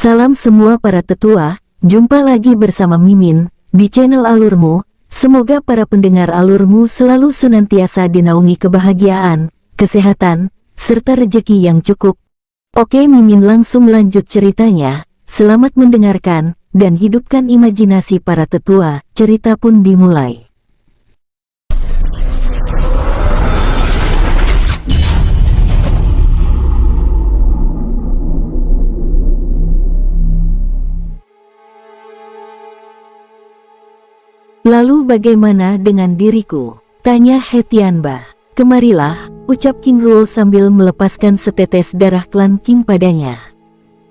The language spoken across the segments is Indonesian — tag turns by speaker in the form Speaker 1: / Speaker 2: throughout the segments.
Speaker 1: Salam semua para tetua, jumpa lagi bersama Mimin, di channel Alurmu. Semoga para pendengar Alurmu selalu senantiasa dinaungi kebahagiaan, kesehatan, serta rezeki yang cukup. Oke, Mimin langsung lanjut ceritanya. Selamat mendengarkan, dan hidupkan imajinasi para tetua. Cerita pun dimulai. Lalu bagaimana dengan diriku? Tanya He Tianba. Kemarilah, ucap King Ruo sambil melepaskan setetes darah klan King padanya.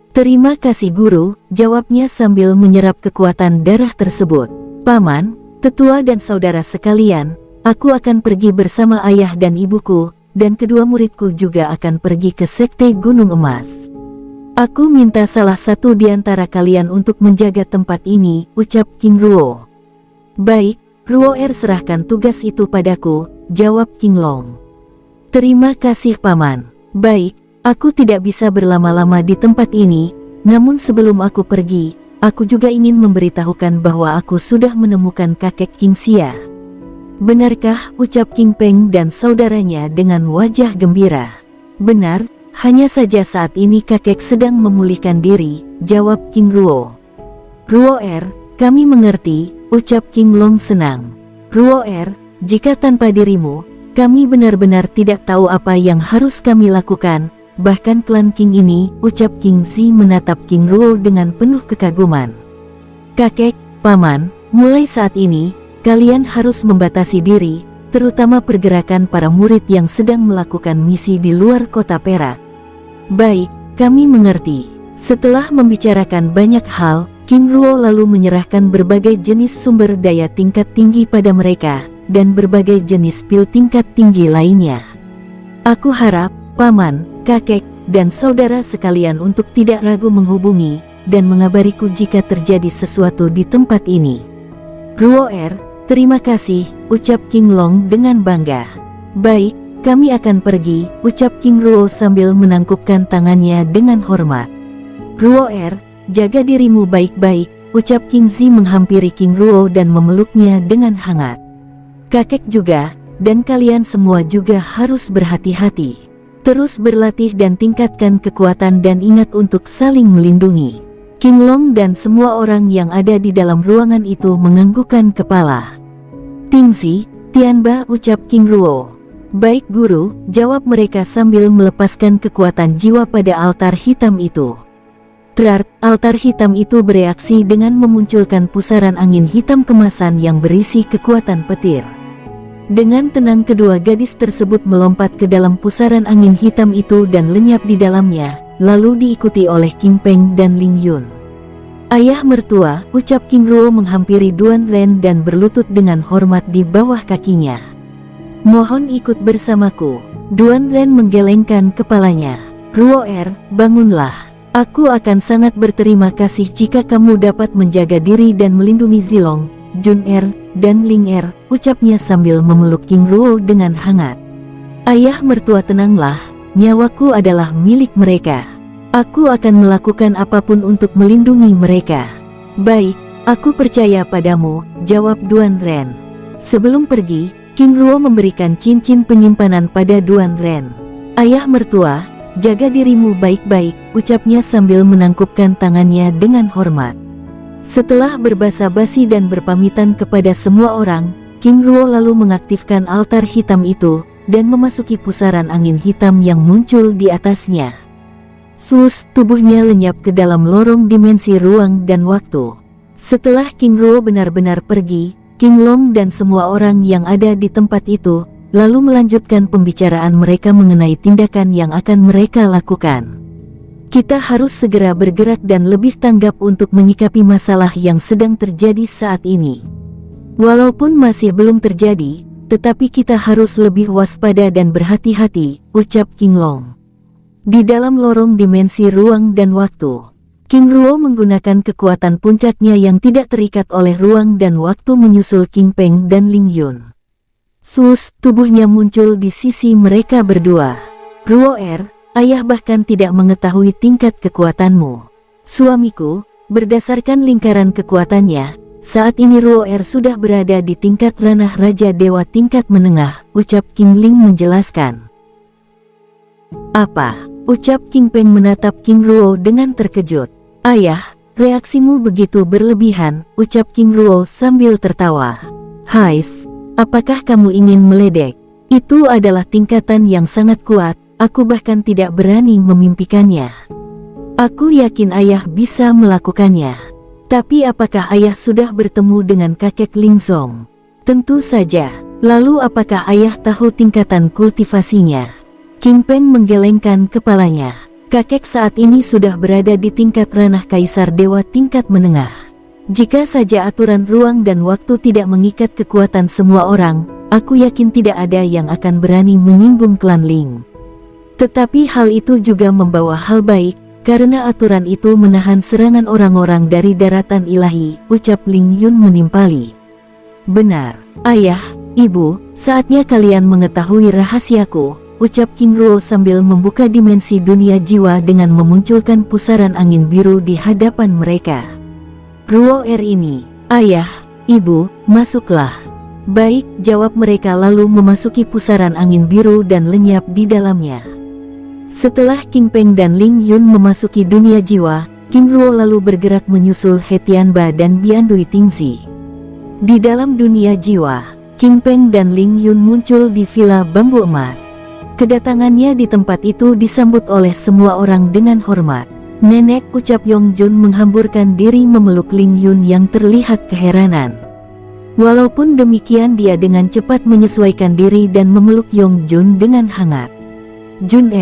Speaker 1: Terima kasih guru, jawabnya sambil menyerap kekuatan darah tersebut. Paman, tetua dan saudara sekalian, aku akan pergi bersama ayah dan ibuku, dan kedua muridku juga akan pergi ke Sekte Gunung Emas. Aku minta salah satu di antara kalian untuk menjaga tempat ini, ucap King Ruo. Baik, Ruo serahkan tugas itu padaku, jawab King Long. Terima kasih paman. Baik, aku tidak bisa berlama-lama di tempat ini, namun sebelum aku pergi, aku juga ingin memberitahukan bahwa aku sudah menemukan kakek King Xia. Benarkah, ucap King Peng dan saudaranya dengan wajah gembira. Benar, hanya saja saat ini kakek sedang memulihkan diri, jawab King Ruo. Ruo kami mengerti, ucap King Long senang. Ruo jika tanpa dirimu, kami benar-benar tidak tahu apa yang harus kami lakukan, bahkan klan King ini, ucap King Xi menatap King Ruo dengan penuh kekaguman. Kakek, paman, mulai saat ini, kalian harus membatasi diri, terutama pergerakan para murid yang sedang melakukan misi di luar kota Perak. Baik, kami mengerti. Setelah membicarakan banyak hal, King Ruo lalu menyerahkan berbagai jenis sumber daya tingkat tinggi pada mereka, dan berbagai jenis pil tingkat tinggi lainnya. Aku harap, paman, kakek, dan saudara sekalian untuk tidak ragu menghubungi, dan mengabariku jika terjadi sesuatu di tempat ini. Ruo terima kasih, ucap King Long dengan bangga. Baik, kami akan pergi, ucap King Ruo sambil menangkupkan tangannya dengan hormat. Ruo jaga dirimu baik-baik, ucap King Xi menghampiri King Ruo dan memeluknya dengan hangat. Kakek juga, dan kalian semua juga harus berhati-hati. Terus berlatih dan tingkatkan kekuatan dan ingat untuk saling melindungi. King Long dan semua orang yang ada di dalam ruangan itu menganggukkan kepala. Tingxi, Tianba, ucap King Ruo. Baik guru, jawab mereka sambil melepaskan kekuatan jiwa pada altar hitam itu. Altar hitam itu bereaksi dengan memunculkan pusaran angin hitam kemasan yang berisi kekuatan petir. Dengan tenang kedua gadis tersebut melompat ke dalam pusaran angin hitam itu dan lenyap di dalamnya, lalu diikuti oleh King Peng dan Ling Yun. Ayah mertua, ucap King Ruo menghampiri Duan Ren dan berlutut dengan hormat di bawah kakinya. Mohon ikut bersamaku. Duan Ren menggelengkan kepalanya. Ruo bangunlah. Aku akan sangat berterima kasih jika kamu dapat menjaga diri dan melindungi Zilong, Jun dan Ling ucapnya sambil memeluk King Ruo dengan hangat. Ayah mertua tenanglah, nyawaku adalah milik mereka. Aku akan melakukan apapun untuk melindungi mereka. Baik, aku percaya padamu, jawab Duan Ren. Sebelum pergi, King Ruo memberikan cincin penyimpanan pada Duan Ren. Ayah mertua, jaga dirimu baik-baik, ucapnya sambil menangkupkan tangannya dengan hormat. Setelah berbasa-basi dan berpamitan kepada semua orang, King Ruo lalu mengaktifkan altar hitam itu, dan memasuki pusaran angin hitam yang muncul di atasnya. Tubuhnya lenyap ke dalam lorong dimensi ruang dan waktu. Setelah King Ruo benar-benar pergi, King Long dan semua orang yang ada di tempat itu lalu melanjutkan pembicaraan mereka mengenai tindakan yang akan mereka lakukan. Kita harus segera bergerak dan lebih tanggap untuk menyikapi masalah yang sedang terjadi saat ini. Walaupun masih belum terjadi, tetapi kita harus lebih waspada dan berhati-hati, ucap King Long. Di dalam lorong dimensi ruang dan waktu, King Ruo menggunakan kekuatan puncaknya yang tidak terikat oleh ruang dan waktu menyusul King Peng dan Ling Yun. Tubuhnya muncul di sisi mereka berdua. Ruo ayah bahkan tidak mengetahui tingkat kekuatanmu. Suamiku, berdasarkan lingkaran kekuatannya, saat ini Ruoer sudah berada di tingkat ranah Raja Dewa tingkat menengah, ucap King Ling menjelaskan. Apa? Ucap King Peng menatap King Ruo dengan terkejut. Ayah, reaksimu begitu berlebihan, ucap King Ruo sambil tertawa. Hais, apakah kamu ingin meledek? Itu adalah tingkatan yang sangat kuat, aku bahkan tidak berani memimpikannya. Aku yakin ayah bisa melakukannya. Tapi apakah ayah sudah bertemu dengan kakek Lingzong? Tentu saja. Lalu apakah ayah tahu tingkatan kultivasinya? King Peng menggelengkan kepalanya. Kakek saat ini sudah berada di tingkat ranah Kaisar Dewa tingkat menengah. Jika saja aturan ruang dan waktu tidak mengikat kekuatan semua orang, aku yakin tidak ada yang akan berani menyinggung klan Ling. Tetapi hal itu juga membawa hal baik, karena aturan itu menahan serangan orang-orang dari daratan ilahi, ucap Ling Yun menimpali. Benar, ayah, ibu, saatnya kalian mengetahui rahasiaku, ucap King Ruo sambil membuka dimensi dunia jiwa dengan memunculkan pusaran angin biru di hadapan mereka. Ruoer ini, ayah, ibu, masuklah. Baik, jawab mereka lalu memasuki pusaran angin biru dan lenyap di dalamnya. Setelah King Peng dan Ling Yun memasuki dunia jiwa, King Ruo lalu bergerak menyusul He Tianba dan Biandui Tingzi. Di dalam dunia jiwa, King Peng dan Ling Yun muncul di Villa Bambu Emas. Kedatangannya di tempat itu disambut oleh semua orang dengan hormat. Nenek, ucap Yong Jun menghamburkan diri memeluk Ling Yun yang terlihat keheranan. Walaupun demikian dia dengan cepat menyesuaikan diri dan memeluk Yong Jun dengan hangat. Jun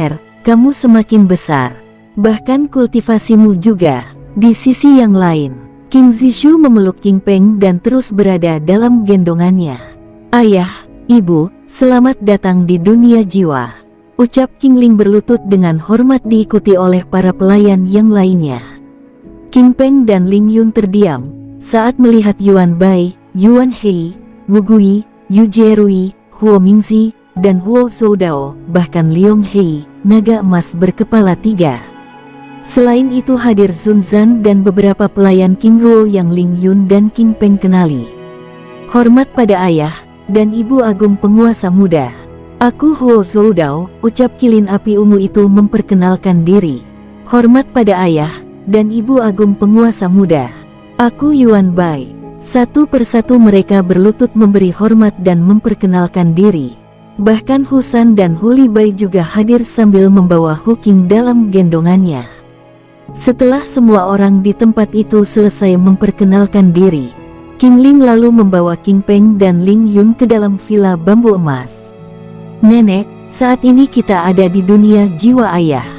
Speaker 1: kamu semakin besar. Bahkan kultivasimu juga. Di sisi yang lain, King Zishu memeluk King Peng dan terus berada dalam gendongannya. Ayah, ibu, selamat datang di dunia jiwa, ucap King Ling berlutut dengan hormat diikuti oleh para pelayan yang lainnya. King Peng dan Ling Yun terdiam saat melihat Yuan Bai, Yuan Hei, Wu Gui, Yu Jierui, Huo Mingzi, dan Huo Soudao, bahkan Liong Hei, naga emas berkepala 3. Selain itu hadir Sun Zan dan beberapa pelayan King Ruo yang Ling Yun dan King Peng kenali. Hormat pada ayah dan ibu agung penguasa muda. Aku Huo Soudao, ucap kilin api ungu itu memperkenalkan diri. Hormat pada ayah dan ibu agung penguasa muda. Aku Yuan Bai. Satu persatu mereka berlutut memberi hormat dan memperkenalkan diri. Bahkan Husan dan Huli Bai juga hadir sambil membawa Hu Qing dalam gendongannya. Setelah semua orang di tempat itu selesai memperkenalkan diri, King Ling lalu membawa King Peng dan Ling Yun ke dalam villa bambu emas. Nenek, saat ini kita ada di dunia jiwa ayah.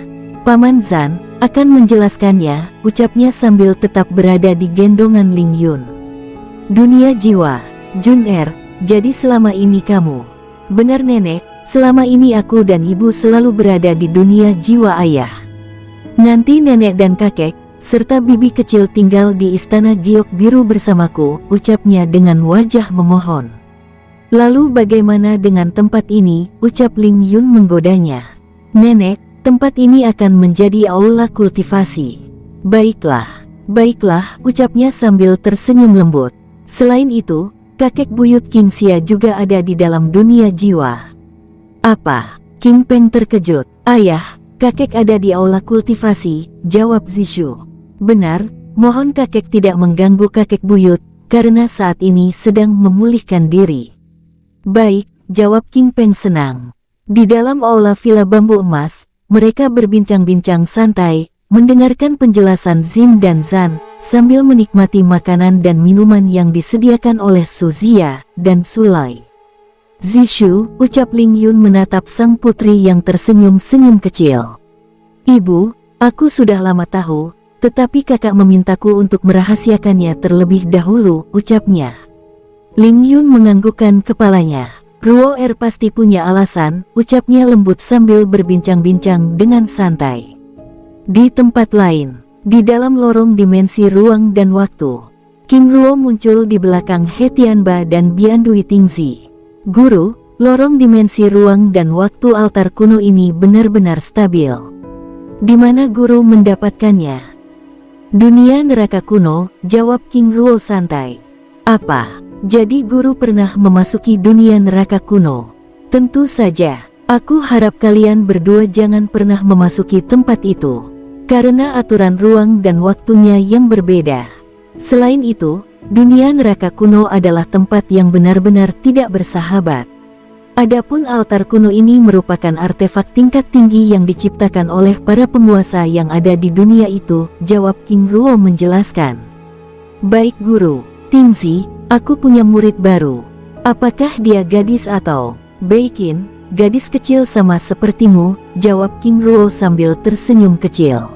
Speaker 1: Paman Zan akan menjelaskannya, ucapnya sambil tetap berada di gendongan Ling Yun. Dunia jiwa, Jun jadi selama ini kamu. Benar nenek, selama ini aku dan ibu selalu berada di dunia jiwa ayah. Nanti nenek dan kakek, serta bibi kecil tinggal di istana giok biru bersamaku, ucapnya dengan wajah memohon. Lalu bagaimana dengan tempat ini, ucap Ling Yun menggodanya. Nenek, tempat ini akan menjadi aula kultivasi. Baiklah, ucapnya sambil tersenyum lembut. Selain itu, kakek buyut King Xia juga ada di dalam dunia jiwa. Apa? King Peng terkejut. Ayah, kakek ada di aula kultivasi, jawab Zishu. Benar, mohon kakek tidak mengganggu kakek buyut, karena saat ini sedang memulihkan diri. Baik, jawab King Peng senang. Di dalam aula villa bambu emas, mereka berbincang-bincang santai, mendengarkan penjelasan Zin dan Zan, sambil menikmati makanan dan minuman yang disediakan oleh Su Zia dan Sulai. Zishu, ucap Ling Yun menatap sang putri yang tersenyum-senyum kecil. Ibu, aku sudah lama tahu, tetapi kakak memintaku untuk merahasiakannya terlebih dahulu, ucapnya. Ling Yun menganggukkan kepalanya. Ruoer pasti punya alasan, ucapnya lembut sambil berbincang-bincang dengan santai. Di tempat lain, di dalam lorong dimensi ruang dan waktu, King Ruo muncul di belakang He Tianba dan Biandui Tingzi. Guru, lorong dimensi ruang dan waktu altar kuno ini benar-benar stabil. Di mana guru mendapatkannya? Dunia neraka kuno, jawab King Ruo santai. Apa? Jadi guru pernah memasuki dunia neraka kuno? Tentu saja. Aku harap kalian berdua jangan pernah memasuki tempat itu. Karena aturan ruang dan waktunya yang berbeda. Selain itu, dunia neraka kuno adalah tempat yang benar-benar tidak bersahabat. Adapun altar kuno ini merupakan artefak tingkat tinggi yang diciptakan oleh para penguasa yang ada di dunia itu, jawab King Ruo menjelaskan. Baik guru, Tingzi, aku punya murid baru. Apakah dia gadis atau Beikin, gadis kecil sama sepertimu, jawab King Ruo sambil tersenyum kecil.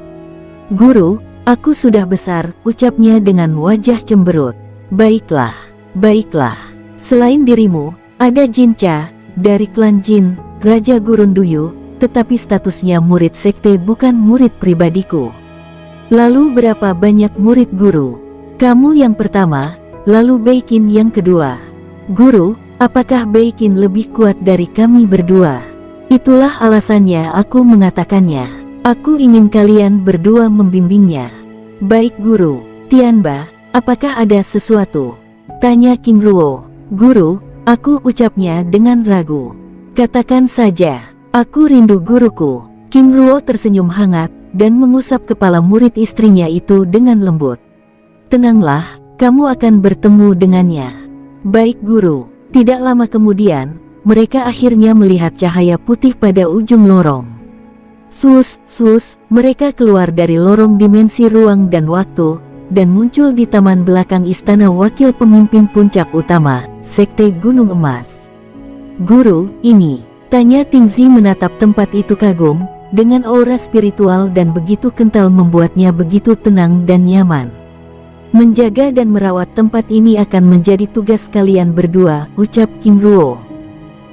Speaker 1: Guru, aku sudah besar, ucapnya dengan wajah cemberut. Baiklah, baiklah. Selain dirimu, ada Jincha dari klan Jin, Raja Gurun Duyu, tetapi statusnya murid sekte bukan murid pribadiku. Lalu berapa banyak murid guru? Kamu yang pertama, lalu Beikin yang kedua. Guru, apakah Beikin lebih kuat dari kami berdua? Itulah alasannya aku mengatakannya. Aku ingin kalian berdua membimbingnya. Baik guru, Tianba, apakah ada sesuatu? Tanya King Ruo. Guru, aku ucapnya dengan ragu. Katakan saja, aku rindu guruku. King Ruo tersenyum hangat dan mengusap kepala murid istrinya itu dengan lembut. Tenanglah, kamu akan bertemu dengannya. Baik guru. Tidak lama kemudian, mereka akhirnya melihat cahaya putih pada ujung lorong. Sus, mereka keluar dari lorong dimensi ruang dan waktu, dan muncul di taman belakang istana wakil pemimpin puncak utama, Sekte Gunung Emas. Guru, ini, tanya Tingzi menatap tempat itu kagum, dengan aura spiritual dan begitu kental membuatnya begitu tenang dan nyaman. Menjaga dan merawat tempat ini akan menjadi tugas kalian berdua, ucap King Ruo.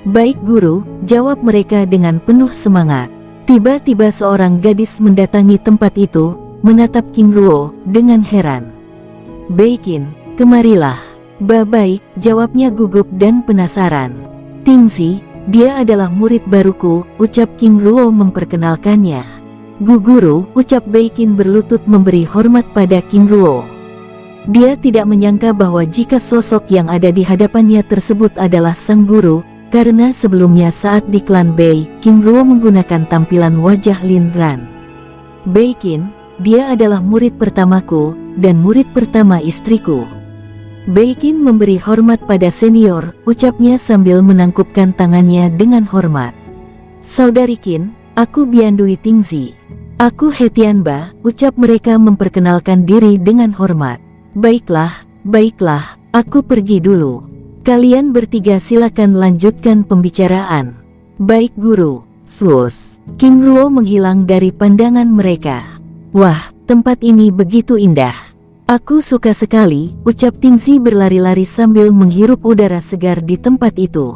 Speaker 1: Baik guru, jawab mereka dengan penuh semangat. Tiba-tiba seorang gadis mendatangi tempat itu, menatap King Ruo dengan heran. Beikin, kemarilah. Baik, jawabnya gugup dan penasaran. Tingzi, dia adalah murid baruku, ucap King Ruo memperkenalkannya. Guru, ucap Beikin berlutut memberi hormat pada King Ruo. Dia tidak menyangka bahwa jika sosok yang ada di hadapannya tersebut adalah sang guru, karena sebelumnya saat di klan Bei, King Ruo menggunakan tampilan wajah Lin Ran. Beikin, dia adalah murid pertamaku, dan murid pertama istriku. Beikin memberi hormat pada senior, ucapnya sambil menangkupkan tangannya dengan hormat. Saudari Qin, aku Biandui Tingzi. Aku Hetianba, ucap mereka memperkenalkan diri dengan hormat. Baiklah, aku pergi dulu. Kalian bertiga silakan lanjutkan pembicaraan. Baik guru, sus. King Ruo menghilang dari pandangan mereka. Wah, tempat ini begitu indah. Aku suka sekali, ucap Tingzi berlari-lari sambil menghirup udara segar di tempat itu.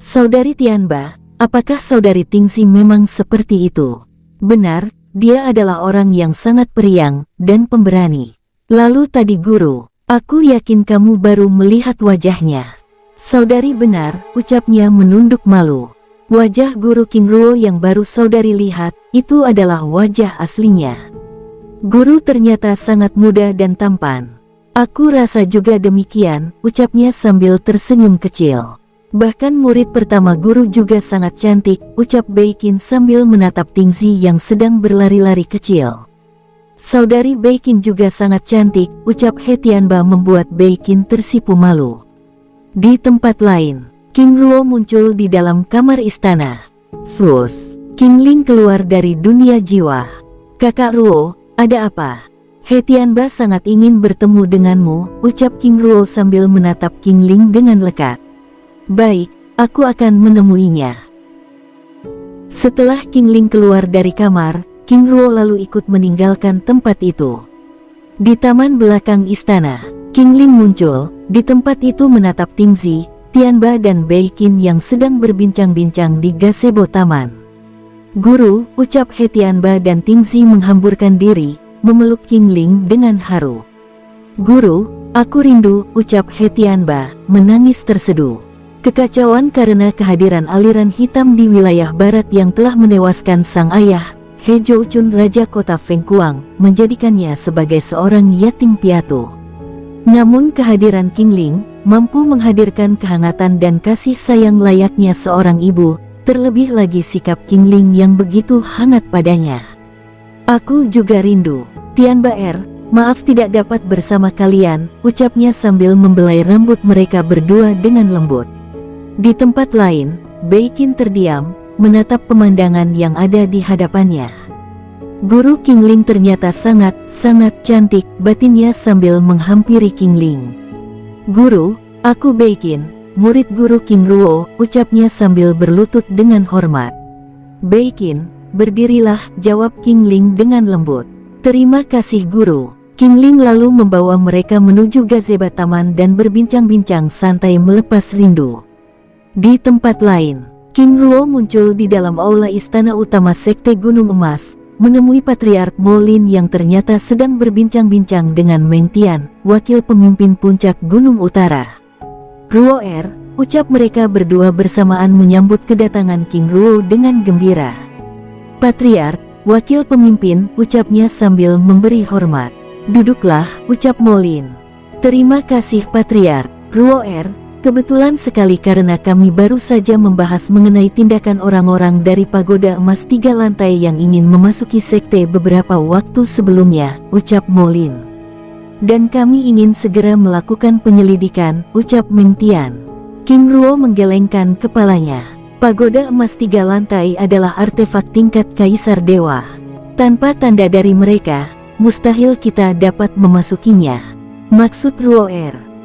Speaker 1: Saudari Tianba, apakah saudari Tingzi memang seperti itu? Benar, dia adalah orang yang sangat periang dan pemberani. Lalu tadi guru, aku yakin kamu baru melihat wajahnya. Saudari benar, ucapnya menunduk malu. Wajah guru King Ruo yang baru saudari lihat, itu adalah wajah aslinya. Guru ternyata sangat muda dan tampan. Aku rasa juga demikian, ucapnya sambil tersenyum kecil. Bahkan murid pertama guru juga sangat cantik, ucap Beikin sambil menatap Tingzi yang sedang berlari-lari kecil. Saudari Beikin juga sangat cantik, ucap Hetianba membuat Beikin tersipu malu. Di tempat lain, King Ruo muncul di dalam kamar istana. Sus, King Ling keluar dari dunia jiwa. Kakak Ruo, ada apa? Hetianba sangat ingin bertemu denganmu, ucap King Ruo sambil menatap King Ling dengan lekat. Baik, aku akan menemuinya. Setelah King Ling keluar dari kamar, King Ruo lalu ikut meninggalkan tempat itu. Di taman belakang istana, King Ling muncul, di tempat itu menatap Tingzi, Tianba dan Beikin yang sedang berbincang-bincang di gazebo taman. Guru, ucap Hetianba dan Tingzi menghamburkan diri, memeluk King Ling dengan haru. Guru, aku rindu, ucap Hetianba, menangis terseduh. Kekacauan karena kehadiran aliran hitam di wilayah barat yang telah menewaskan sang ayah, He Zhouchun Raja Kota Fengkuang menjadikannya sebagai seorang yatim piatu. Namun kehadiran Qingling mampu menghadirkan kehangatan dan kasih sayang layaknya seorang ibu, terlebih lagi sikap Qingling yang begitu hangat padanya. Aku juga rindu, Tianba maaf tidak dapat bersama kalian, ucapnya sambil membelai rambut mereka berdua dengan lembut. Di tempat lain, Beiqin terdiam, menatap pemandangan yang ada di hadapannya. Guru Qingling ternyata sangat cantik, batinnya sambil menghampiri Qingling. Guru, aku Beiqin, murid guru Qing Ruo, ucapnya sambil berlutut dengan hormat. Beiqin, berdirilah, jawab Qingling dengan lembut. Terima kasih guru. Qingling lalu membawa mereka menuju gazebo taman dan berbincang-bincang santai melepas rindu. Di tempat lain, Qing Ruo muncul di dalam aula istana utama Sekte Gunung Emas, menemui Patriark Mo Lin yang ternyata sedang berbincang-bincang dengan Meng Tian, wakil pemimpin puncak Gunung Utara. Ruo ucap mereka berdua bersamaan menyambut kedatangan Qing Ruo dengan gembira. Patriark, wakil pemimpin, ucapnya sambil memberi hormat. Duduklah, ucap Mo Lin. Terima kasih Patriark. Ruo kebetulan sekali karena kami baru saja membahas mengenai tindakan orang-orang dari Pagoda Emas 3 lantai yang ingin memasuki sekte beberapa waktu sebelumnya, ucap Mo Lin. Dan kami ingin segera melakukan penyelidikan, ucap Meng Tian. Qing Ruo menggelengkan kepalanya. Pagoda Emas 3 lantai adalah artefak tingkat Kaisar Dewa. Tanpa tanda dari mereka, mustahil kita dapat memasukinya. Maksud Ruo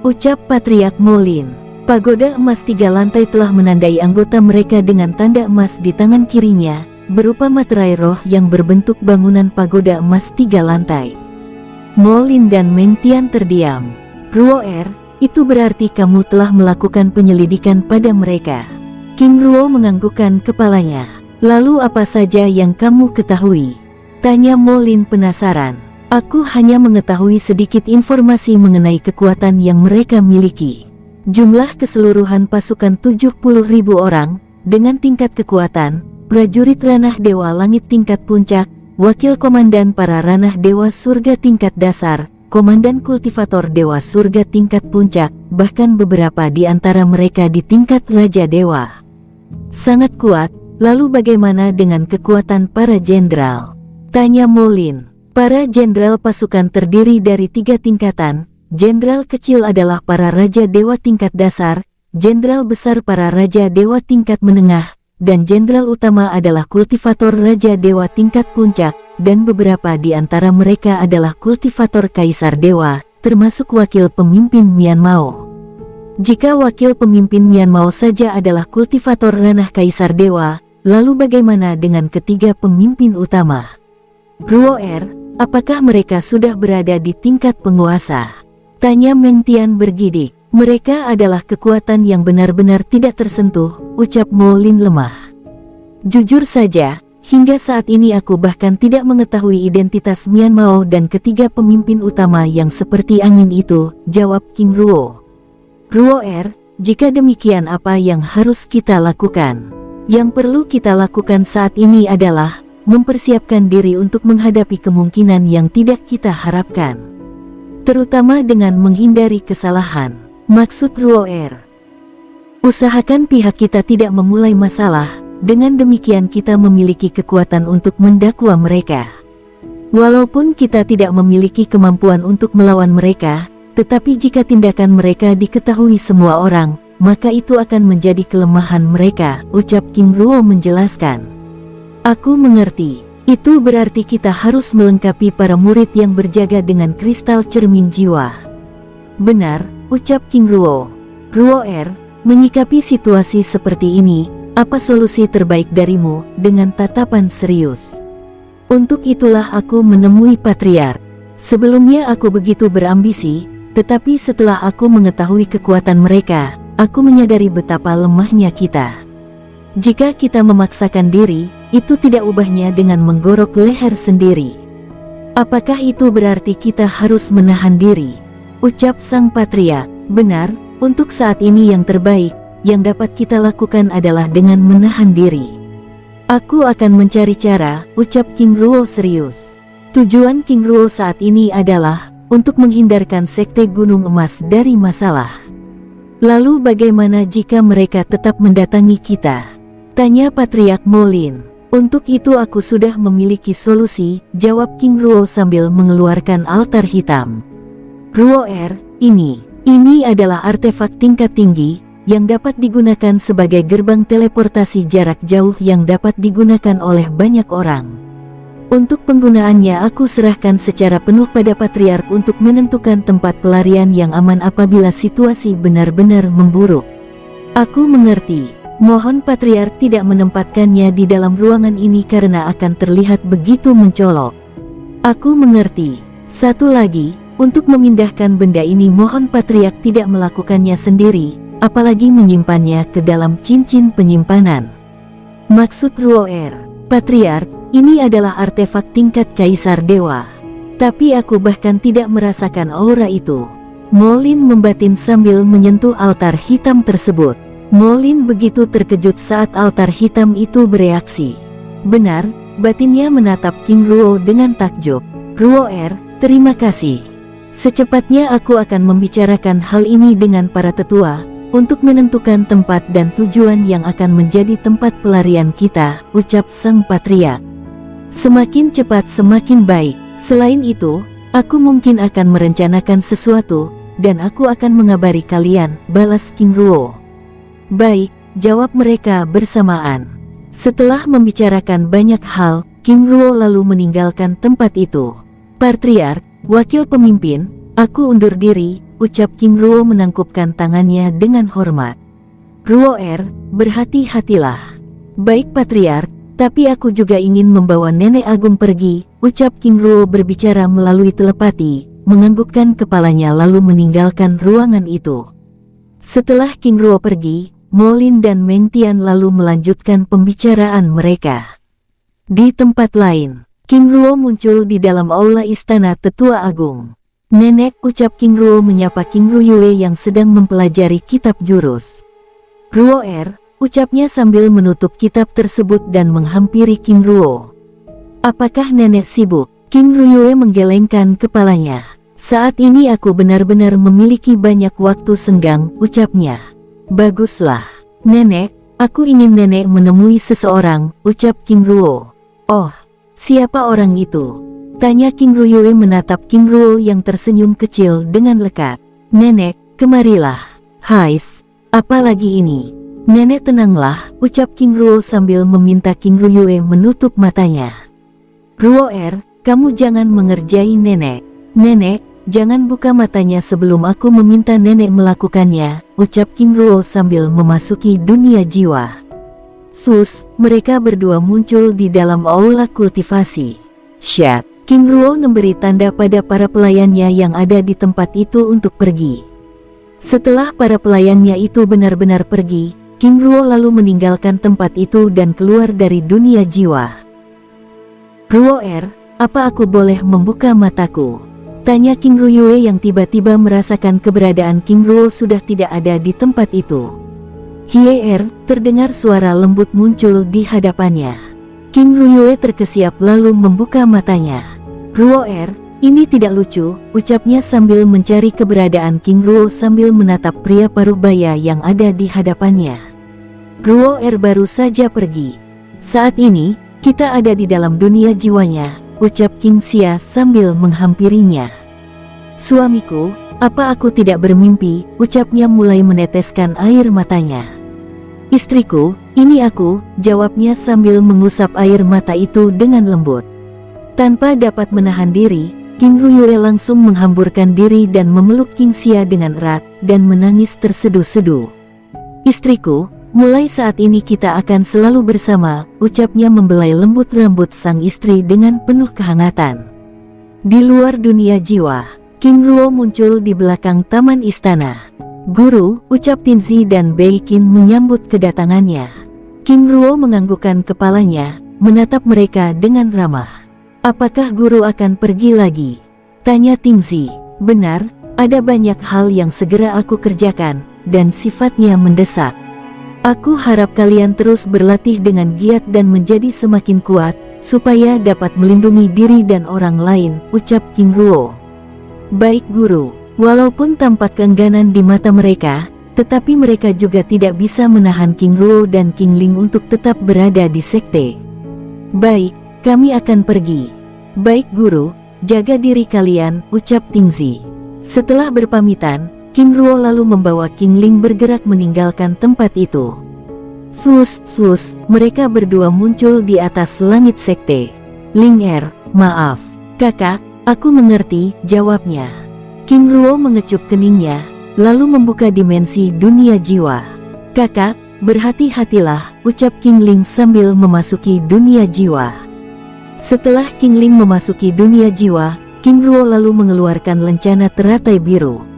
Speaker 1: ucap Patriark Mo Lin. Pagoda Emas 3 lantai telah menandai anggota mereka dengan tanda emas di tangan kirinya, berupa materai roh yang berbentuk bangunan pagoda emas 3 lantai. Mo Lin dan Meng Tian terdiam. Ruo itu berarti kamu telah melakukan penyelidikan pada mereka. Qing Ruo menganggukkan kepalanya. Lalu apa saja yang kamu ketahui? Tanya Mo Lin penasaran. Aku hanya mengetahui sedikit informasi mengenai kekuatan yang mereka miliki. Jumlah keseluruhan pasukan 70.000 orang, dengan tingkat kekuatan, prajurit ranah dewa langit tingkat puncak, wakil komandan para ranah dewa surga tingkat dasar, komandan kultivator dewa surga tingkat puncak, bahkan beberapa di antara mereka di tingkat raja dewa. Sangat kuat, lalu bagaimana dengan kekuatan para jenderal? Tanya Mo Lin. Para jenderal pasukan terdiri dari 3 tingkatan. Jenderal kecil adalah para raja dewa tingkat dasar, jenderal besar para raja dewa tingkat menengah, dan jenderal utama adalah kultivator raja dewa tingkat puncak, dan beberapa di antara mereka adalah kultivator kaisar dewa, termasuk wakil pemimpin Mianmao. Jika wakil pemimpin Mianmao saja adalah kultivator ranah kaisar dewa, lalu bagaimana dengan ketiga pemimpin utama? Ruo apakah mereka sudah berada di tingkat penguasa? Tanya Meng Tian bergidik. Mereka adalah kekuatan yang benar-benar tidak tersentuh, ucap Mo Lin lemah. Jujur saja, hingga saat ini aku bahkan tidak mengetahui identitas Mianmao dan ketiga pemimpin utama yang seperti angin itu, jawab Qing Ruo. Ruo jika demikian apa yang harus kita lakukan? Yang perlu kita lakukan saat ini adalah mempersiapkan diri untuk menghadapi kemungkinan yang tidak kita harapkan. Terutama dengan menghindari kesalahan. Maksud Ruo usahakan pihak kita tidak memulai masalah, dengan demikian kita memiliki kekuatan untuk mendakwa mereka. Walaupun kita tidak memiliki kemampuan untuk melawan mereka, tetapi jika tindakan mereka diketahui semua orang, maka itu akan menjadi kelemahan mereka, ucap Qing Ruo menjelaskan. Aku mengerti. Itu berarti kita harus melengkapi para murid yang berjaga dengan kristal cermin jiwa. Benar, ucap Qing Ruo. Ruo menyikapi situasi seperti ini, apa solusi terbaik darimu? Dengan tatapan serius. Untuk itulah aku menemui Patriark. Sebelumnya aku begitu berambisi, tetapi setelah aku mengetahui kekuatan mereka, aku menyadari betapa lemahnya kita. Jika kita memaksakan diri, itu tidak ubahnya dengan menggorok leher sendiri. Apakah itu berarti kita harus menahan diri? Ucap sang Patriark. Benar, untuk saat ini yang terbaik, yang dapat kita lakukan adalah dengan menahan diri. Aku akan mencari cara, ucap King Ruo serius. Tujuan King Ruo saat ini adalah untuk menghindarkan Sekte Gunung Emas dari masalah. Lalu bagaimana jika mereka tetap mendatangi kita? Tanya Patriark Molin. Untuk itu aku sudah memiliki solusi, jawab King Ruo sambil mengeluarkan altar hitam. Ruo ini adalah artefak tingkat tinggi yang dapat digunakan sebagai gerbang teleportasi jarak jauh yang dapat digunakan oleh banyak orang. Untuk penggunaannya aku serahkan secara penuh pada Patriark untuk menentukan tempat pelarian yang aman apabila situasi benar-benar memburuk. Aku mengerti. Mohon Patriark tidak menempatkannya di dalam ruangan ini karena akan terlihat begitu mencolok. Aku mengerti. Satu lagi, untuk memindahkan benda ini mohon Patriark tidak melakukannya sendiri, apalagi menyimpannya ke dalam cincin penyimpanan. Maksud Ruo, Patriark, ini adalah artefak tingkat Kaisar Dewa. Tapi aku bahkan tidak merasakan aura itu. Molin membatin sambil menyentuh altar hitam tersebut. Molin begitu terkejut saat altar hitam itu bereaksi. Benar, batinnya menatap King Ruo dengan takjub. Ruo, terima kasih. Secepatnya aku akan membicarakan hal ini dengan para tetua, untuk menentukan tempat dan tujuan yang akan menjadi tempat pelarian kita, ucap sang Patriark. Semakin cepat semakin baik. Selain itu, aku mungkin akan merencanakan sesuatu, dan aku akan mengabari kalian, balas King Ruo. Baik, jawab mereka bersamaan. Setelah membicarakan banyak hal, King Ruo lalu meninggalkan tempat itu. Patriark, wakil pemimpin, aku undur diri, ucap King Ruo menangkupkan tangannya dengan hormat. Ruo, berhati-hatilah. Baik Patriark, tapi aku juga ingin membawa Nenek Agung pergi, ucap King Ruo berbicara melalui telepati, menganggukkan kepalanya lalu meninggalkan ruangan itu. Setelah King Ruo pergi, Molin dan Meng Tian lalu melanjutkan pembicaraan mereka. Di tempat lain, King Ruo muncul di dalam aula istana Tetua Agung. Nenek, ucap King Ruo menyapa King Ruyue yang sedang mempelajari kitab jurus. Ruo, ucapnya sambil menutup kitab tersebut dan menghampiri King Ruo. Apakah nenek sibuk? King Ruyue menggelengkan kepalanya. Saat ini aku benar-benar memiliki banyak waktu senggang, ucapnya. Baguslah. Nenek, aku ingin nenek menemui seseorang, ucap King Ruo. Oh, siapa orang itu? Tanya King Ruyue menatap King Ruo yang tersenyum kecil dengan lekat. Nenek, kemarilah. Hais, apa lagi ini? Nenek tenanglah, ucap King Ruo sambil meminta King Ruyue menutup matanya. Ruo, kamu jangan mengerjai nenek. Nenek, jangan buka matanya sebelum aku meminta nenek melakukannya, ucap King Ruo sambil memasuki dunia jiwa. Mereka berdua muncul di dalam aula kultivasi. Syat, King Ruo memberi tanda pada para pelayannya yang ada di tempat itu untuk pergi. Setelah para pelayannya itu benar-benar pergi, King Ruo lalu meninggalkan tempat itu dan keluar dari dunia jiwa. Ruo, apa aku boleh membuka mataku? Tanya King Ruyue yang tiba-tiba merasakan keberadaan King Ruo sudah tidak ada di tempat itu. Hie, terdengar suara lembut muncul di hadapannya. King Ruyue terkesiap lalu membuka matanya. Ruo, ini tidak lucu, ucapnya sambil mencari keberadaan King Ruo sambil menatap pria paruh baya yang ada di hadapannya. Ruo, baru saja pergi. Saat ini, kita ada di dalam dunia jiwanya, ucap King Xia sambil menghampirinya. Suamiku, apa aku tidak bermimpi, ucapnya mulai meneteskan air matanya. Istriku, ini aku, jawabnya sambil mengusap air mata itu dengan lembut. Tanpa dapat menahan diri, King Ruyue langsung menghamburkan diri dan memeluk King Xia dengan erat, dan menangis terseduh-seduh. Istriku, mulai saat ini kita akan selalu bersama, ucapnya membelai lembut rambut sang istri dengan penuh kehangatan. Di luar dunia jiwa, King Ruo muncul di belakang taman istana. Guru, ucap Tinzi dan Beikin menyambut kedatangannya. King Ruo menganggukkan kepalanya, menatap mereka dengan ramah. Apakah guru akan pergi lagi? Tanya Tinzi. Benar, ada banyak hal yang segera aku kerjakan, dan sifatnya mendesak. Aku harap kalian terus berlatih dengan giat dan menjadi semakin kuat, supaya dapat melindungi diri dan orang lain, ucap King Ruo. Baik guru, walaupun tampak keengganan di mata mereka, tetapi mereka juga tidak bisa menahan King Ruo dan King Ling untuk tetap berada di sekte. Baik, kami akan pergi. Baik guru, jaga diri kalian, ucap Tingzi. Setelah berpamitan, King Ruo lalu membawa King Ling bergerak meninggalkan tempat itu. Sus, mereka berdua muncul di atas langit sekte. Ling maaf. Kakak, aku mengerti, jawabnya. King Ruo mengecup keningnya, lalu membuka dimensi dunia jiwa. Kakak, berhati-hatilah, ucap King Ling sambil memasuki dunia jiwa. Setelah King Ling memasuki dunia jiwa, King Ruo lalu mengeluarkan lencana teratai biru.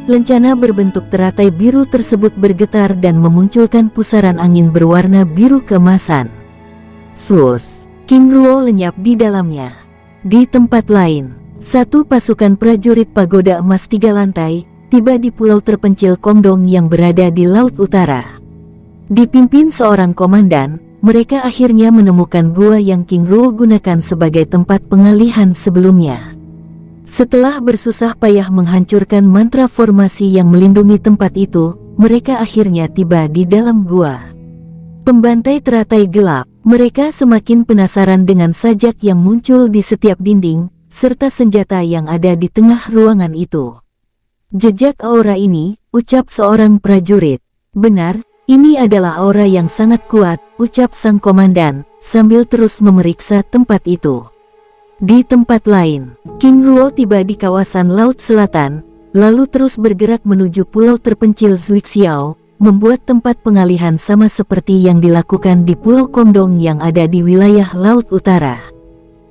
Speaker 1: Lencana berbentuk teratai biru tersebut bergetar dan memunculkan pusaran angin berwarna biru keemasan. King Ruo lenyap di dalamnya. Di tempat lain, satu pasukan prajurit pagoda emas 3 lantai tiba di pulau terpencil Kongdong yang berada di Laut Utara. Dipimpin seorang komandan, mereka akhirnya menemukan gua yang King Ruo gunakan sebagai tempat pengalihan sebelumnya. Setelah bersusah payah menghancurkan mantra formasi yang melindungi tempat itu, mereka akhirnya tiba di dalam gua. Pembantai teratai gelap, mereka semakin penasaran dengan sajak yang muncul di setiap dinding, serta senjata yang ada di tengah ruangan itu. Jejak aura ini, ucap seorang prajurit. Benar, ini adalah aura yang sangat kuat, ucap sang komandan, sambil terus memeriksa tempat itu. Di tempat lain, King Ruo tiba di kawasan Laut Selatan, lalu terus bergerak menuju pulau terpencil Zuixiao, membuat tempat pengalihan sama seperti yang dilakukan di Pulau Kongdong yang ada di wilayah Laut Utara.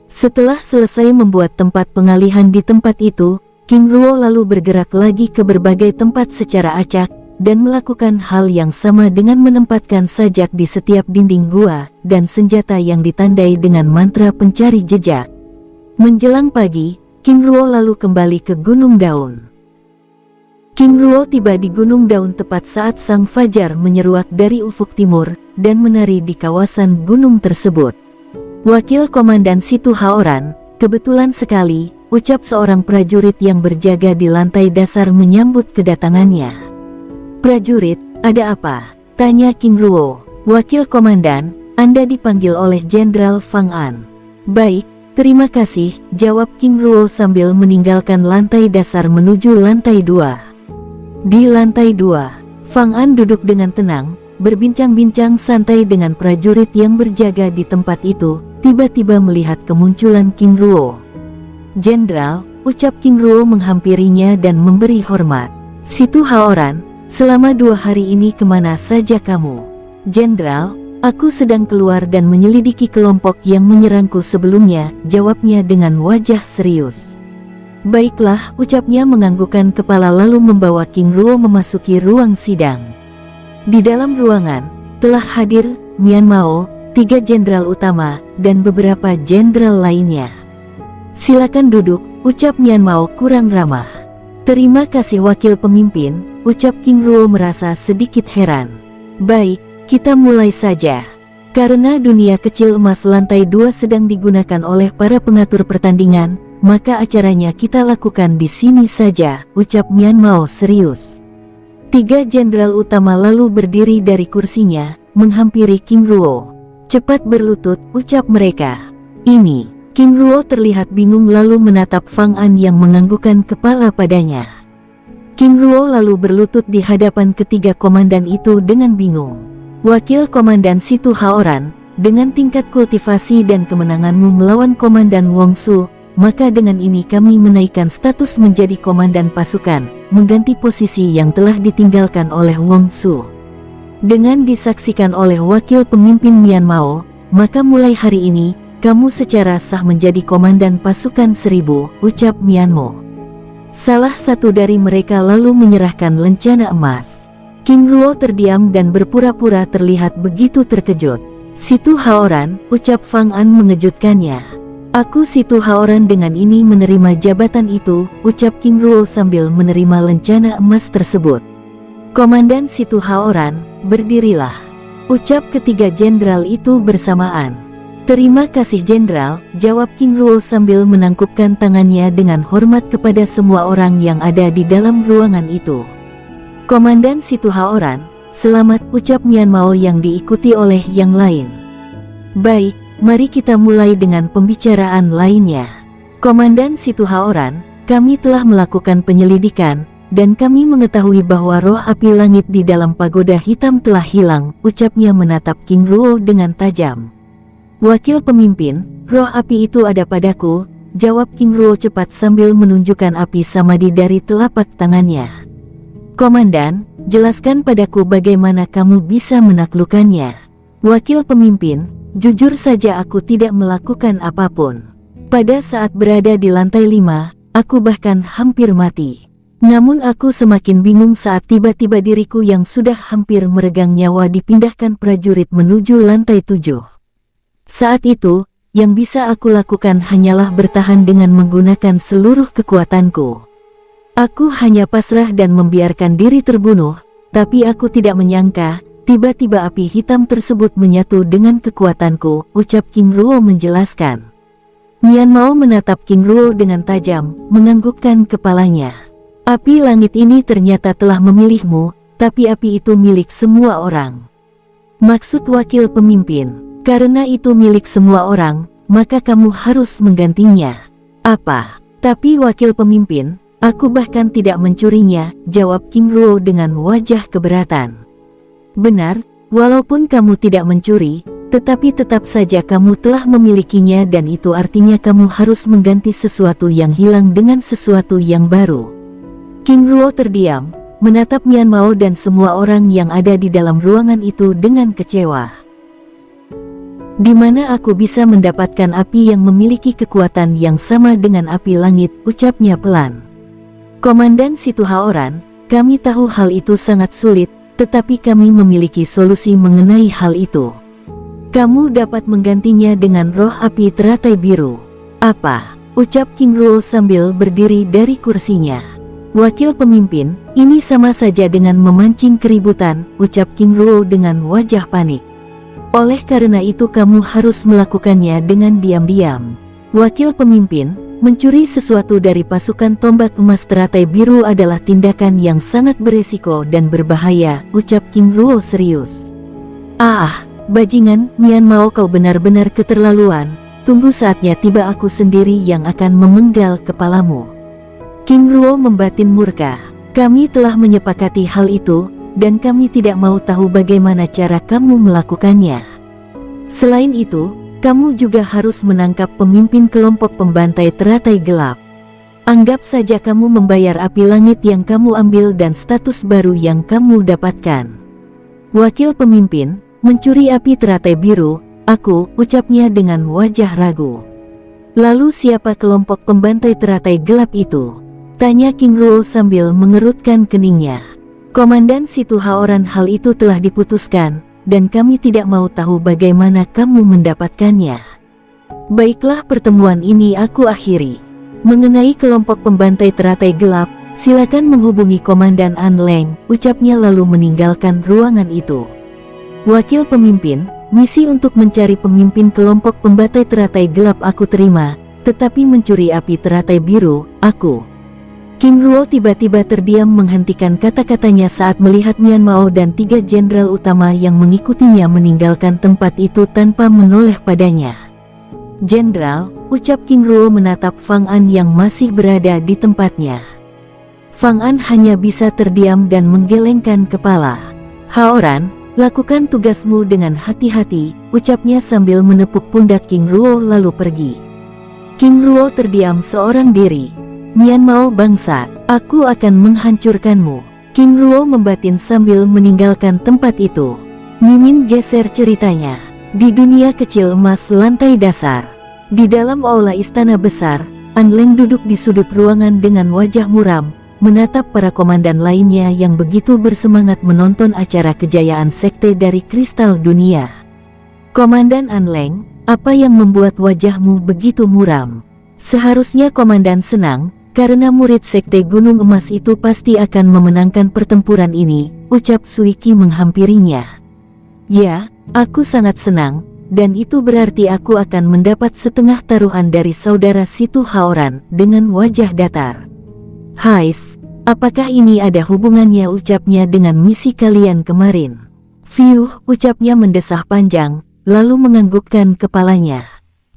Speaker 1: Setelah selesai membuat tempat pengalihan di tempat itu, King Ruo lalu bergerak lagi ke berbagai tempat secara acak, dan melakukan hal yang sama dengan menempatkan sajak di setiap dinding gua, dan senjata yang ditandai dengan mantra pencari jejak. Menjelang pagi, King Ruo lalu kembali ke Gunung Daun. King Ruo tiba di Gunung Daun tepat saat sang fajar menyeruak dari ufuk timur, dan menari di kawasan gunung tersebut. Wakil Komandan Situ Haoran, kebetulan sekali, ucap seorang prajurit yang berjaga di lantai dasar menyambut kedatangannya. Prajurit, ada apa? Tanya King Ruo. Wakil Komandan, Anda dipanggil oleh Jenderal Fang An. Baik, terima kasih, jawab King Ruo sambil meninggalkan lantai dasar menuju lantai 2. Di lantai 2, Fang An duduk dengan tenang, berbincang-bincang santai dengan prajurit yang berjaga di tempat itu, tiba-tiba melihat kemunculan King Ruo. Jenderal, ucap King Ruo menghampirinya dan memberi hormat. Situ Haoran, selama 2 hari ini kemana saja kamu? Jenderal, aku sedang keluar dan menyelidiki kelompok yang menyerangku sebelumnya, jawabnya dengan wajah serius. Baiklah, ucapnya menganggukkan kepala lalu membawa King Ruo memasuki ruang sidang. Di dalam ruangan, telah hadir Mian Mao, 3 jenderal utama, dan beberapa jenderal lainnya. Silakan duduk, ucap Mian Mao kurang ramah. Terima kasih wakil pemimpin, ucap King Ruo merasa sedikit heran. Baik, kita mulai saja. Karena dunia kecil emas lantai 2 sedang digunakan oleh para pengatur pertandingan, maka acaranya kita lakukan di sini saja, ucap Mian Mao serius. 3 jenderal utama lalu berdiri dari kursinya, menghampiri King Ruo. Cepat berlutut, ucap mereka. Ini, King Ruo terlihat bingung lalu menatap Fang An yang menganggukkan kepala padanya. King Ruo lalu berlutut di hadapan ketiga komandan itu dengan bingung. Wakil Komandan Situ Haoran, dengan tingkat kultivasi dan kemenanganmu melawan Komandan Wong Su, maka dengan ini kami menaikkan status menjadi komandan pasukan, mengganti posisi yang telah ditinggalkan oleh Wong Su. Dengan disaksikan oleh wakil pemimpin Mian Mao, maka mulai hari ini, kamu secara sah menjadi komandan pasukan 1000, ucap Mian Mo. Salah satu dari mereka lalu menyerahkan lencana emas. King Ruo terdiam dan berpura-pura terlihat begitu terkejut. Situ Haoran, ucap Fang An mengejutkannya. Aku Situ Haoran dengan ini menerima jabatan itu, ucap King Ruo sambil menerima lencana emas tersebut. Komandan Situ Haoran, berdirilah. Ucap ketiga jenderal itu bersamaan. Terima kasih Jenderal, jawab King Ruo sambil menangkupkan tangannya dengan hormat kepada semua orang yang ada di dalam ruangan itu. Komandan Situ Haoran, selamat, ucap Mian Mao yang diikuti oleh yang lain. Baik, mari kita mulai dengan pembicaraan lainnya. Komandan Situ Haoran, kami telah melakukan penyelidikan, dan kami mengetahui bahwa roh api langit di dalam pagoda hitam telah hilang, ucapnya menatap King Ruo dengan tajam. Wakil pemimpin, roh api itu ada padaku, jawab King Ruo cepat sambil menunjukkan api samadhi dari telapak tangannya. Komandan, jelaskan padaku bagaimana kamu bisa menaklukkannya. Wakil pemimpin, jujur saja aku tidak melakukan apapun. Pada saat berada di lantai 5, aku bahkan hampir mati. Namun aku semakin bingung saat tiba-tiba diriku yang sudah hampir meregang nyawa dipindahkan prajurit menuju lantai 7. Saat itu, yang bisa aku lakukan hanyalah bertahan dengan menggunakan seluruh kekuatanku. Aku hanya pasrah dan membiarkan diri terbunuh, tapi aku tidak menyangka, tiba-tiba api hitam tersebut menyatu dengan kekuatanku, ucap King Ruo menjelaskan. Mian Mao menatap King Ruo dengan tajam, menganggukkan kepalanya. Api langit ini ternyata telah memilihmu, tapi api itu milik semua orang. Maksud wakil pemimpin, karena itu milik semua orang, maka kamu harus menggantinya. Apa? Tapi wakil pemimpin, aku bahkan tidak mencurinya, jawab King Ruo dengan wajah keberatan. Benar, walaupun kamu tidak mencuri, tetapi tetap saja kamu telah memilikinya dan itu artinya kamu harus mengganti sesuatu yang hilang dengan sesuatu yang baru. King Ruo terdiam, menatap Mian Mao dan semua orang yang ada di dalam ruangan itu dengan kecewa. Di mana aku bisa mendapatkan api yang memiliki kekuatan yang sama dengan api langit, ucapnya pelan. Komandan Situ Haoran, kami tahu hal itu sangat sulit, tetapi kami memiliki solusi mengenai hal itu. Kamu dapat menggantinya dengan roh api teratai biru. Apa? Ucap King Ruo sambil berdiri dari kursinya. Wakil pemimpin, ini sama saja dengan memancing keributan, ucap King Ruo dengan wajah panik. Oleh karena itu kamu harus melakukannya dengan diam-diam. Wakil pemimpin, mencuri sesuatu dari pasukan tombak emas teratai biru adalah tindakan yang sangat beresiko dan berbahaya, ucap King Ruo serius. Bajingan, Mian Mao kau benar-benar keterlaluan, tunggu saatnya tiba aku sendiri yang akan memenggal kepalamu. King Ruo membatin murka, kami telah menyepakati hal itu, dan kami tidak mau tahu bagaimana cara kamu melakukannya. Selain itu, kamu juga harus menangkap pemimpin kelompok pembantai teratai gelap. Anggap saja kamu membayar api langit yang kamu ambil dan status baru yang kamu dapatkan. Wakil pemimpin, mencuri api teratai biru, aku, ucapnya dengan wajah ragu. Lalu siapa kelompok pembantai teratai gelap itu? Tanya King Ruo sambil mengerutkan keningnya. Komandan Situ Haoran, hal itu telah diputuskan, dan kami tidak mau tahu bagaimana kamu mendapatkannya. Baiklah, pertemuan ini aku akhiri. Mengenai kelompok pembantai teratai gelap, silakan menghubungi Komandan An Leng, ucapnya lalu meninggalkan ruangan itu. Wakil pemimpin, misi untuk mencari pemimpin kelompok pembantai teratai gelap aku terima, tetapi mencuri api teratai biru, aku. King Ruo tiba-tiba terdiam menghentikan kata-katanya saat melihat Mian Mao dan 3 jenderal utama yang mengikutinya meninggalkan tempat itu tanpa menoleh padanya. Jenderal, ucap King Ruo menatap Fang An yang masih berada di tempatnya. Fang An hanya bisa terdiam dan menggelengkan kepala. Haoran, lakukan tugasmu dengan hati-hati, ucapnya sambil menepuk pundak King Ruo lalu pergi. King Ruo terdiam seorang diri. Mian Mao bangsat, aku akan menghancurkanmu. King Ruo membatin sambil meninggalkan tempat itu. Mimin geser ceritanya. Di dunia kecil emas lantai dasar. Di dalam aula istana besar, An Leng duduk di sudut ruangan dengan wajah muram, menatap para komandan lainnya yang begitu bersemangat menonton acara kejayaan sekte dari kristal dunia. Komandan An Leng, apa yang membuat wajahmu begitu muram? Seharusnya komandan senang, Karena murid Sekte Gunung Emas itu pasti akan memenangkan pertempuran ini, ucap Suiki menghampirinya. Ya, aku sangat senang, dan itu berarti aku akan mendapat setengah taruhan dari saudara Situ Haoran dengan wajah datar. Hais, apakah ini ada hubungannya ucapnya dengan misi kalian kemarin? Fiuh, ucapnya mendesah panjang, lalu menganggukkan kepalanya.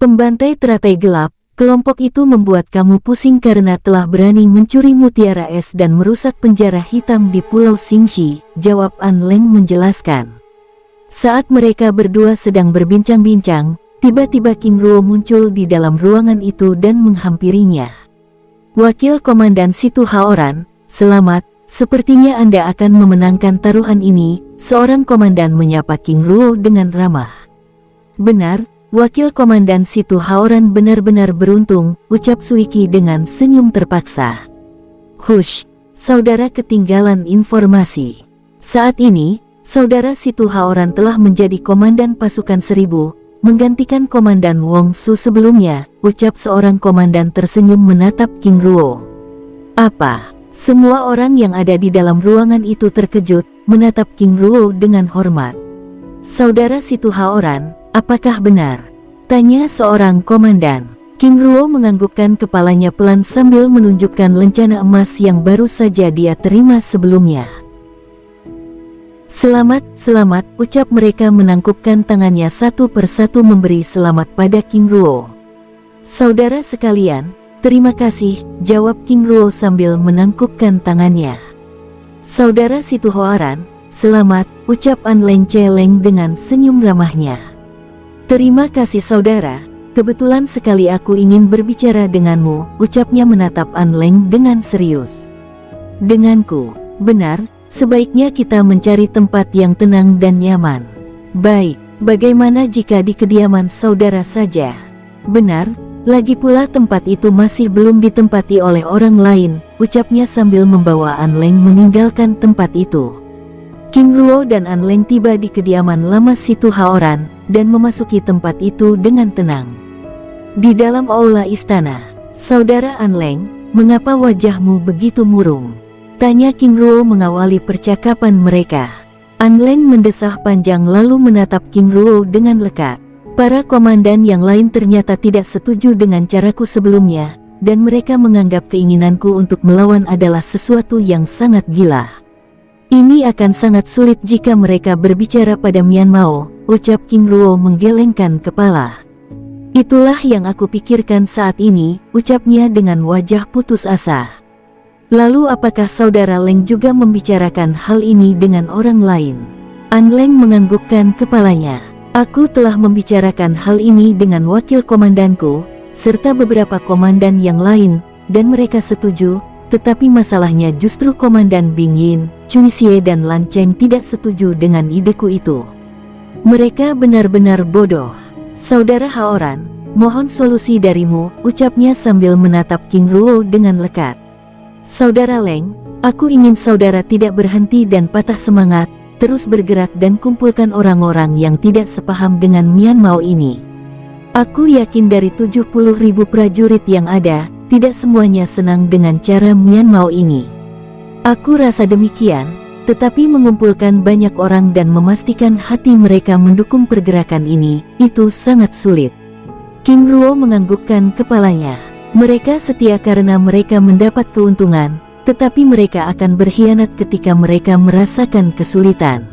Speaker 1: Pembantai teratai gelap, kelompok itu membuat kamu pusing karena telah berani mencuri mutiara es dan merusak penjara hitam di Pulau Xingxi, jawab An Leng menjelaskan. Saat mereka berdua sedang berbincang-bincang, tiba-tiba King Ruo muncul di dalam ruangan itu dan menghampirinya. Wakil Komandan Situ Haoran, selamat, sepertinya Anda akan memenangkan taruhan ini, seorang komandan menyapa King Ruo dengan ramah. Benar, Wakil Komandan Situ Haoran benar-benar beruntung, ucap Suiki dengan senyum terpaksa. Hush, saudara ketinggalan informasi. Saat ini, saudara Situ Haoran telah menjadi komandan pasukan 1000, menggantikan Komandan Wong Su sebelumnya, ucap seorang komandan tersenyum menatap King Ruo. Apa? Semua orang yang ada di dalam ruangan itu terkejut, menatap King Ruo dengan hormat. Saudara Situ Haoran, apakah benar? Tanya seorang komandan. King Ruo menganggukkan kepalanya pelan sambil menunjukkan lencana emas yang baru saja dia terima sebelumnya. Selamat, selamat, ucap mereka menangkupkan tangannya satu persatu memberi selamat pada King Ruo. Saudara sekalian, terima kasih, jawab King Ruo sambil menangkupkan tangannya. Saudara Situ Haoran, selamat, ucap An Leng celeng dengan senyum ramahnya. Terima kasih saudara, kebetulan sekali aku ingin berbicara denganmu, ucapnya menatap An Leng dengan serius. Denganku, benar, sebaiknya kita mencari tempat yang tenang dan nyaman. Baik, bagaimana jika di kediaman saudara saja? Benar, lagi pula tempat itu masih belum ditempati oleh orang lain, ucapnya sambil membawa An Leng meninggalkan tempat itu. King Ruo dan An Leng tiba di kediaman lama Situ Haoran, dan memasuki tempat itu dengan tenang. Di dalam aula istana, saudara An Leng, mengapa wajahmu begitu murung? Tanya King Ruo mengawali percakapan mereka. An Leng mendesah panjang lalu menatap King Ruo dengan lekat. Para komandan yang lain ternyata tidak setuju dengan caraku sebelumnya, dan mereka menganggap keinginanku untuk melawan adalah sesuatu yang sangat gila. Ini akan sangat sulit jika mereka berbicara pada Mian Mao, ucap King Ruo menggelengkan kepala. Itulah yang aku pikirkan saat ini, ucapnya dengan wajah putus asa. Lalu apakah saudara Leng juga membicarakan hal ini dengan orang lain? An Leng menganggukkan kepalanya. Aku telah membicarakan hal ini dengan wakil komandanku, serta beberapa komandan yang lain, dan mereka setuju, tetapi masalahnya justru Komandan Bing Yin, Cui Xie dan Lan Cheng tidak setuju dengan ideku itu. Mereka benar-benar bodoh. Saudara Haoran, mohon solusi darimu, ucapnya sambil menatap King Ruo dengan lekat. Saudara Leng, aku ingin saudara tidak berhenti dan patah semangat, terus bergerak dan kumpulkan orang-orang yang tidak sepaham dengan Mian Mao ini. Aku yakin dari 70.000 prajurit yang ada, tidak semuanya senang dengan cara Mian Mao ini. Aku rasa demikian, tetapi mengumpulkan banyak orang dan memastikan hati mereka mendukung pergerakan ini, itu sangat sulit. King Ruo menganggukkan kepalanya. Mereka setia karena mereka mendapat keuntungan, tetapi mereka akan berkhianat ketika mereka merasakan kesulitan.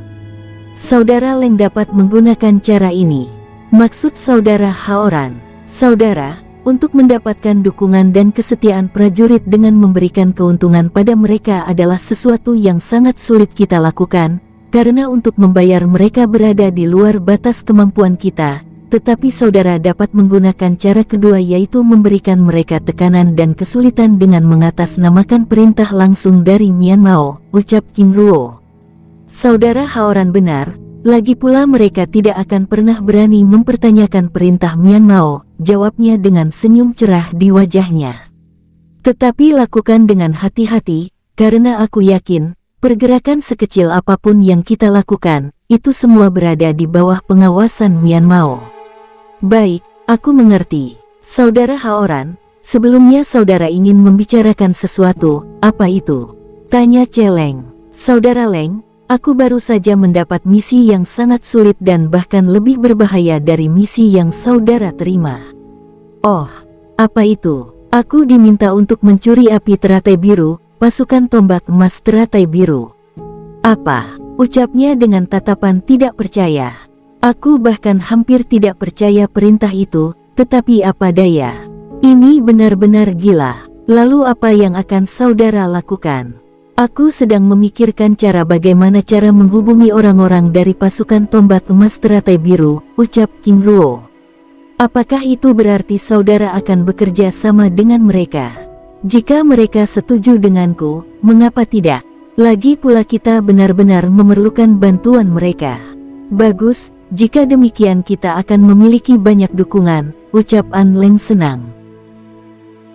Speaker 1: Saudara Leng dapat menggunakan cara ini. Maksud saudara Haoran, saudara, untuk mendapatkan dukungan dan kesetiaan prajurit dengan memberikan keuntungan pada mereka adalah sesuatu yang sangat sulit kita lakukan, karena untuk membayar mereka berada di luar batas kemampuan kita. Tetapi saudara dapat menggunakan cara kedua, yaitu memberikan mereka tekanan dan kesulitan dengan mengatasnamakan perintah langsung dari Mian Mao, ucap King Ruo. Saudara Haoran benar, lagi pula mereka tidak akan pernah berani mempertanyakan perintah Mian Mao, jawabnya dengan senyum cerah di wajahnya. Tetapi lakukan dengan hati-hati, karena aku yakin, pergerakan sekecil apapun yang kita lakukan, itu semua berada di bawah pengawasan Mian Mao. Baik, aku mengerti. Saudara Haoran, Sebelumnya saudara ingin membicarakan sesuatu, apa itu? Tanya Celeng. Saudara Leng, aku baru saja mendapat misi yang sangat sulit dan bahkan lebih berbahaya dari misi yang saudara terima. Oh, apa itu? Aku diminta untuk mencuri api teratai biru, pasukan tombak emas teratai biru. Apa? Ucapnya dengan tatapan tidak percaya. Aku bahkan hampir tidak percaya perintah itu, tetapi apa daya. Ini benar-benar gila. Lalu apa yang akan saudara lakukan? Aku sedang memikirkan bagaimana cara menghubungi orang-orang dari pasukan tombak emas teratai biru, ucap King Ruo. Apakah itu berarti saudara akan bekerja sama dengan mereka? Jika mereka setuju denganku, mengapa tidak? Lagi pula kita benar-benar memerlukan bantuan mereka. Bagus, jika demikian kita akan memiliki banyak dukungan, ucap An Leng senang.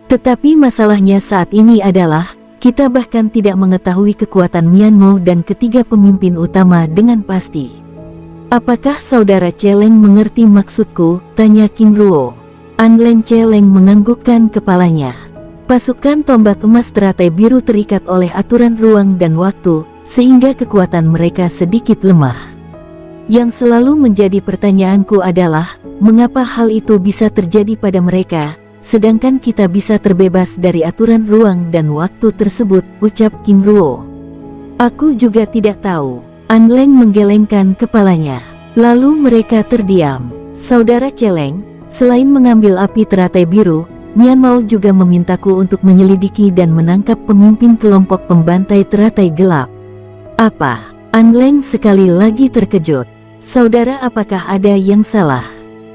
Speaker 1: Tetapi masalahnya saat ini adalah, kita bahkan tidak mengetahui kekuatan Mianmo dan ketiga pemimpin utama dengan pasti. Apakah saudara Celeng mengerti maksudku? Tanya King Ruo. An Leng Celeng menganggukkan kepalanya. Pasukan tombak emas teratai biru terikat oleh aturan ruang dan waktu, sehingga kekuatan mereka sedikit lemah. Yang selalu menjadi pertanyaanku adalah, mengapa hal itu bisa terjadi pada mereka? Sedangkan kita bisa terbebas dari aturan ruang dan waktu tersebut, ucap King Ruo. Aku juga tidak tahu. An Leng menggelengkan kepalanya. Lalu mereka terdiam. Saudara Celeng, selain mengambil api teratai biru, Mianmo juga memintaku untuk menyelidiki dan menangkap pemimpin kelompok pembantai teratai gelap. Apa? An Leng sekali lagi terkejut. Saudara, apakah ada yang salah?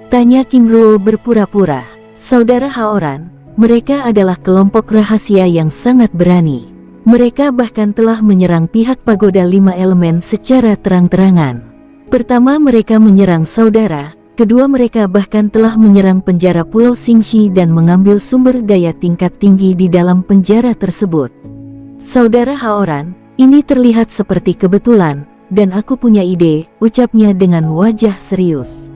Speaker 1: Tanya King Ruo berpura-pura. Saudara Haoran, mereka adalah kelompok rahasia yang sangat berani. Mereka bahkan telah menyerang pihak Pagoda 5 Elemen secara terang-terangan. Pertama mereka menyerang saudara, kedua mereka bahkan telah menyerang penjara Pulau Xingxi dan mengambil sumber daya tingkat tinggi di dalam penjara tersebut. Saudara Haoran, ini terlihat seperti kebetulan, dan aku punya ide, ucapnya dengan wajah serius.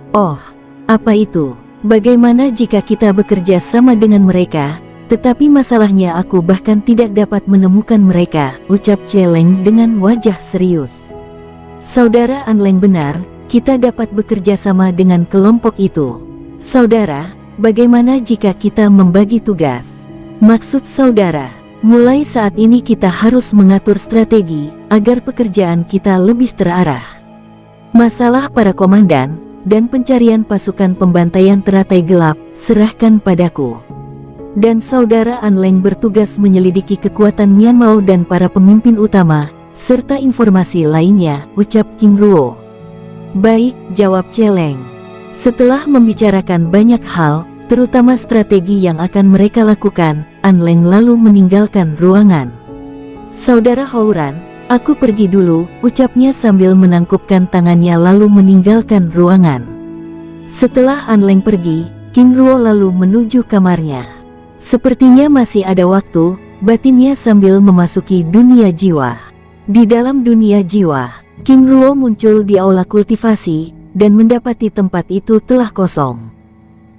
Speaker 1: Oh, apa itu? Bagaimana jika kita bekerja sama dengan mereka? Tetapi masalahnya aku bahkan tidak dapat menemukan mereka, ucap Celeng dengan wajah serius. Saudara An Leng benar, kita dapat bekerja sama dengan kelompok itu. Saudara, bagaimana jika kita membagi tugas? Maksud saudara, mulai saat ini kita harus mengatur strategi, agar pekerjaan kita lebih terarah. Masalah para komandan dan pencarian pasukan pembantaian teratai gelap, serahkan padaku. Dan saudara An Leng bertugas menyelidiki kekuatan Mianmo dan para pemimpin utama, serta informasi lainnya, ucap King Ruo. Baik, jawab Celeng. Setelah membicarakan banyak hal, terutama strategi yang akan mereka lakukan, An Leng lalu meninggalkan ruangan. Saudara Houran, aku pergi dulu, ucapnya sambil menangkupkan tangannya lalu meninggalkan ruangan. Setelah An Leng pergi, King Ruo lalu menuju kamarnya. Sepertinya masih ada waktu, batinnya sambil memasuki dunia jiwa. Di dalam dunia jiwa, King Ruo muncul di aula kultivasi, dan mendapati tempat itu telah kosong.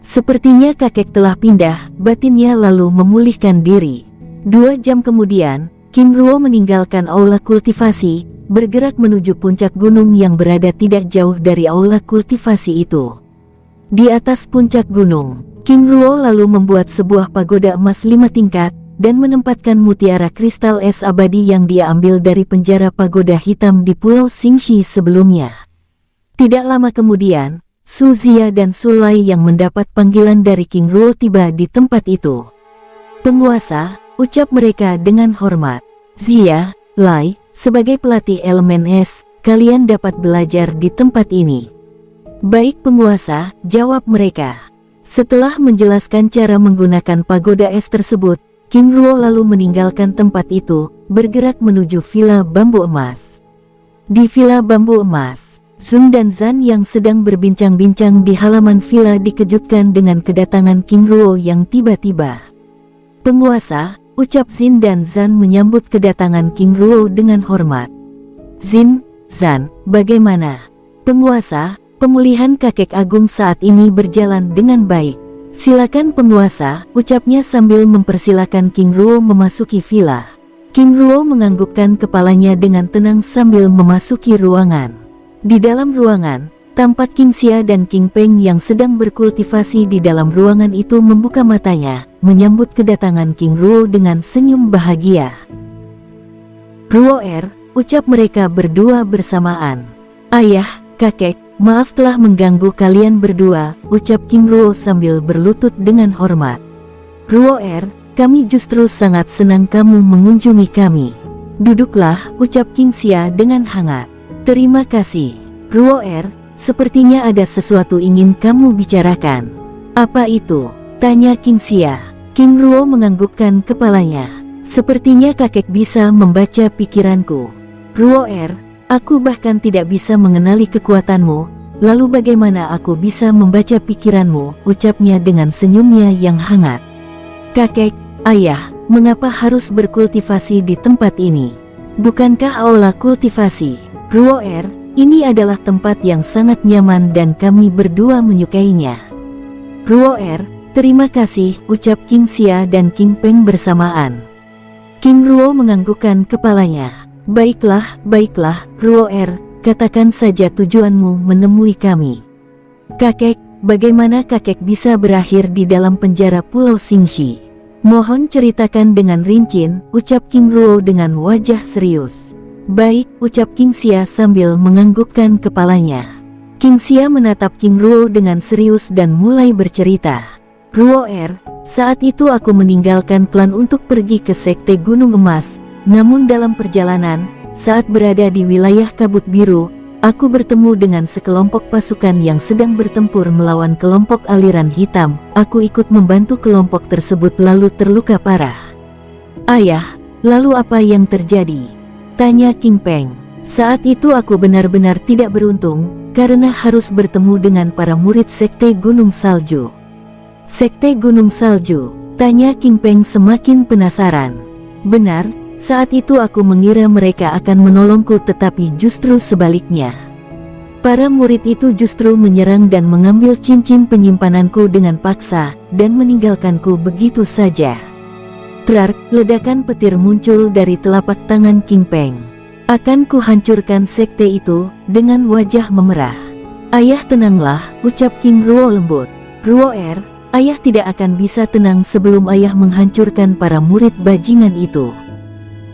Speaker 1: Sepertinya kakek telah pindah, batinnya lalu memulihkan diri. 2 jam kemudian, King Ruo meninggalkan aula kultivasi, bergerak menuju puncak gunung yang berada tidak jauh dari aula kultivasi itu. Di atas puncak gunung, King Ruo lalu membuat sebuah pagoda emas 5 tingkat, dan menempatkan mutiara kristal es abadi yang dia ambil dari penjara pagoda hitam di Pulau Xingxi sebelumnya. Tidak lama kemudian, Su Zia dan Su Lai yang mendapat panggilan dari King Ruo tiba di tempat itu. Penguasa, ucap mereka dengan hormat. Zia, Lai, sebagai pelatih elemen es, kalian dapat belajar di tempat ini. Baik penguasa, jawab mereka. Setelah menjelaskan cara menggunakan pagoda es tersebut, King Ruo lalu meninggalkan tempat itu, bergerak menuju Villa Bambu Emas. Di Villa Bambu Emas, Zun dan Zan yang sedang berbincang-bincang di halaman villa dikejutkan dengan kedatangan King Ruo yang tiba-tiba. Penguasa, ucap Zin dan Zan menyambut kedatangan King Ruo dengan hormat. Zin, Zan, bagaimana? Penguasa, pemulihan kakek agung saat ini berjalan dengan baik. Silakan penguasa, ucapnya sambil mempersilakan King Ruo memasuki villa. King Ruo menganggukkan kepalanya dengan tenang sambil memasuki ruangan. Di dalam ruangan, tampak King Xia dan King Peng yang sedang berkultivasi di dalam ruangan itu membuka matanya, menyambut kedatangan King Ruo dengan senyum bahagia. Ruo ucap mereka berdua bersamaan. Ayah, kakek, maaf telah mengganggu kalian berdua, ucap King Ruo sambil berlutut dengan hormat. Ruo, kami justru sangat senang kamu mengunjungi kami. Duduklah, ucap King Xia dengan hangat. Terima kasih. Ruo, sepertinya ada sesuatu ingin kamu bicarakan. Apa itu? Tanya King Xia. King Ruo menganggukkan kepalanya. Sepertinya kakek bisa membaca pikiranku. Ruo, aku bahkan tidak bisa mengenali kekuatanmu, lalu bagaimana aku bisa membaca pikiranmu, ucapnya dengan senyumnya yang hangat. Kakek, ayah, mengapa harus berkultivasi di tempat ini? Bukankah aula kultivasi? Ruo, ini adalah tempat yang sangat nyaman dan kami berdua menyukainya. Ruo, terima kasih, ucap King Xia dan King Peng bersamaan. King Ruo menganggukkan kepalanya. Baiklah, Ruo, katakan saja tujuanmu menemui kami. Kakek, bagaimana kakek bisa berakhir di dalam penjara Pulau Xingxi? Mohon ceritakan dengan rinci, ucap King Ruo dengan wajah serius. Baik, ucap King Xia sambil menganggukkan kepalanya. King Xia menatap King Ruo dengan serius dan mulai bercerita. Ruo, saat itu aku meninggalkan klan untuk pergi ke Sekte Gunung Emas, namun dalam perjalanan, saat berada di wilayah Kabut Biru, aku bertemu dengan sekelompok pasukan yang sedang bertempur melawan kelompok aliran hitam. Aku ikut membantu kelompok tersebut lalu terluka parah. Ayah, lalu apa yang terjadi? Tanya King Peng. Saat itu aku benar-benar tidak beruntung, karena harus bertemu dengan para murid Sekte Gunung Salju. Sekte Gunung Salju, tanya King Peng semakin penasaran. Benar, saat itu aku mengira mereka akan menolongku tetapi justru sebaliknya. Para murid itu justru menyerang dan mengambil cincin penyimpananku dengan paksa, dan meninggalkanku begitu saja. Trar, ledakan petir muncul dari telapak tangan King Peng. Akan kuhancurkan sekte itu, dengan wajah memerah. Ayah tenanglah, ucap King Ruo lembut. Ruo, ayah tidak akan bisa tenang sebelum ayah menghancurkan para murid bajingan itu.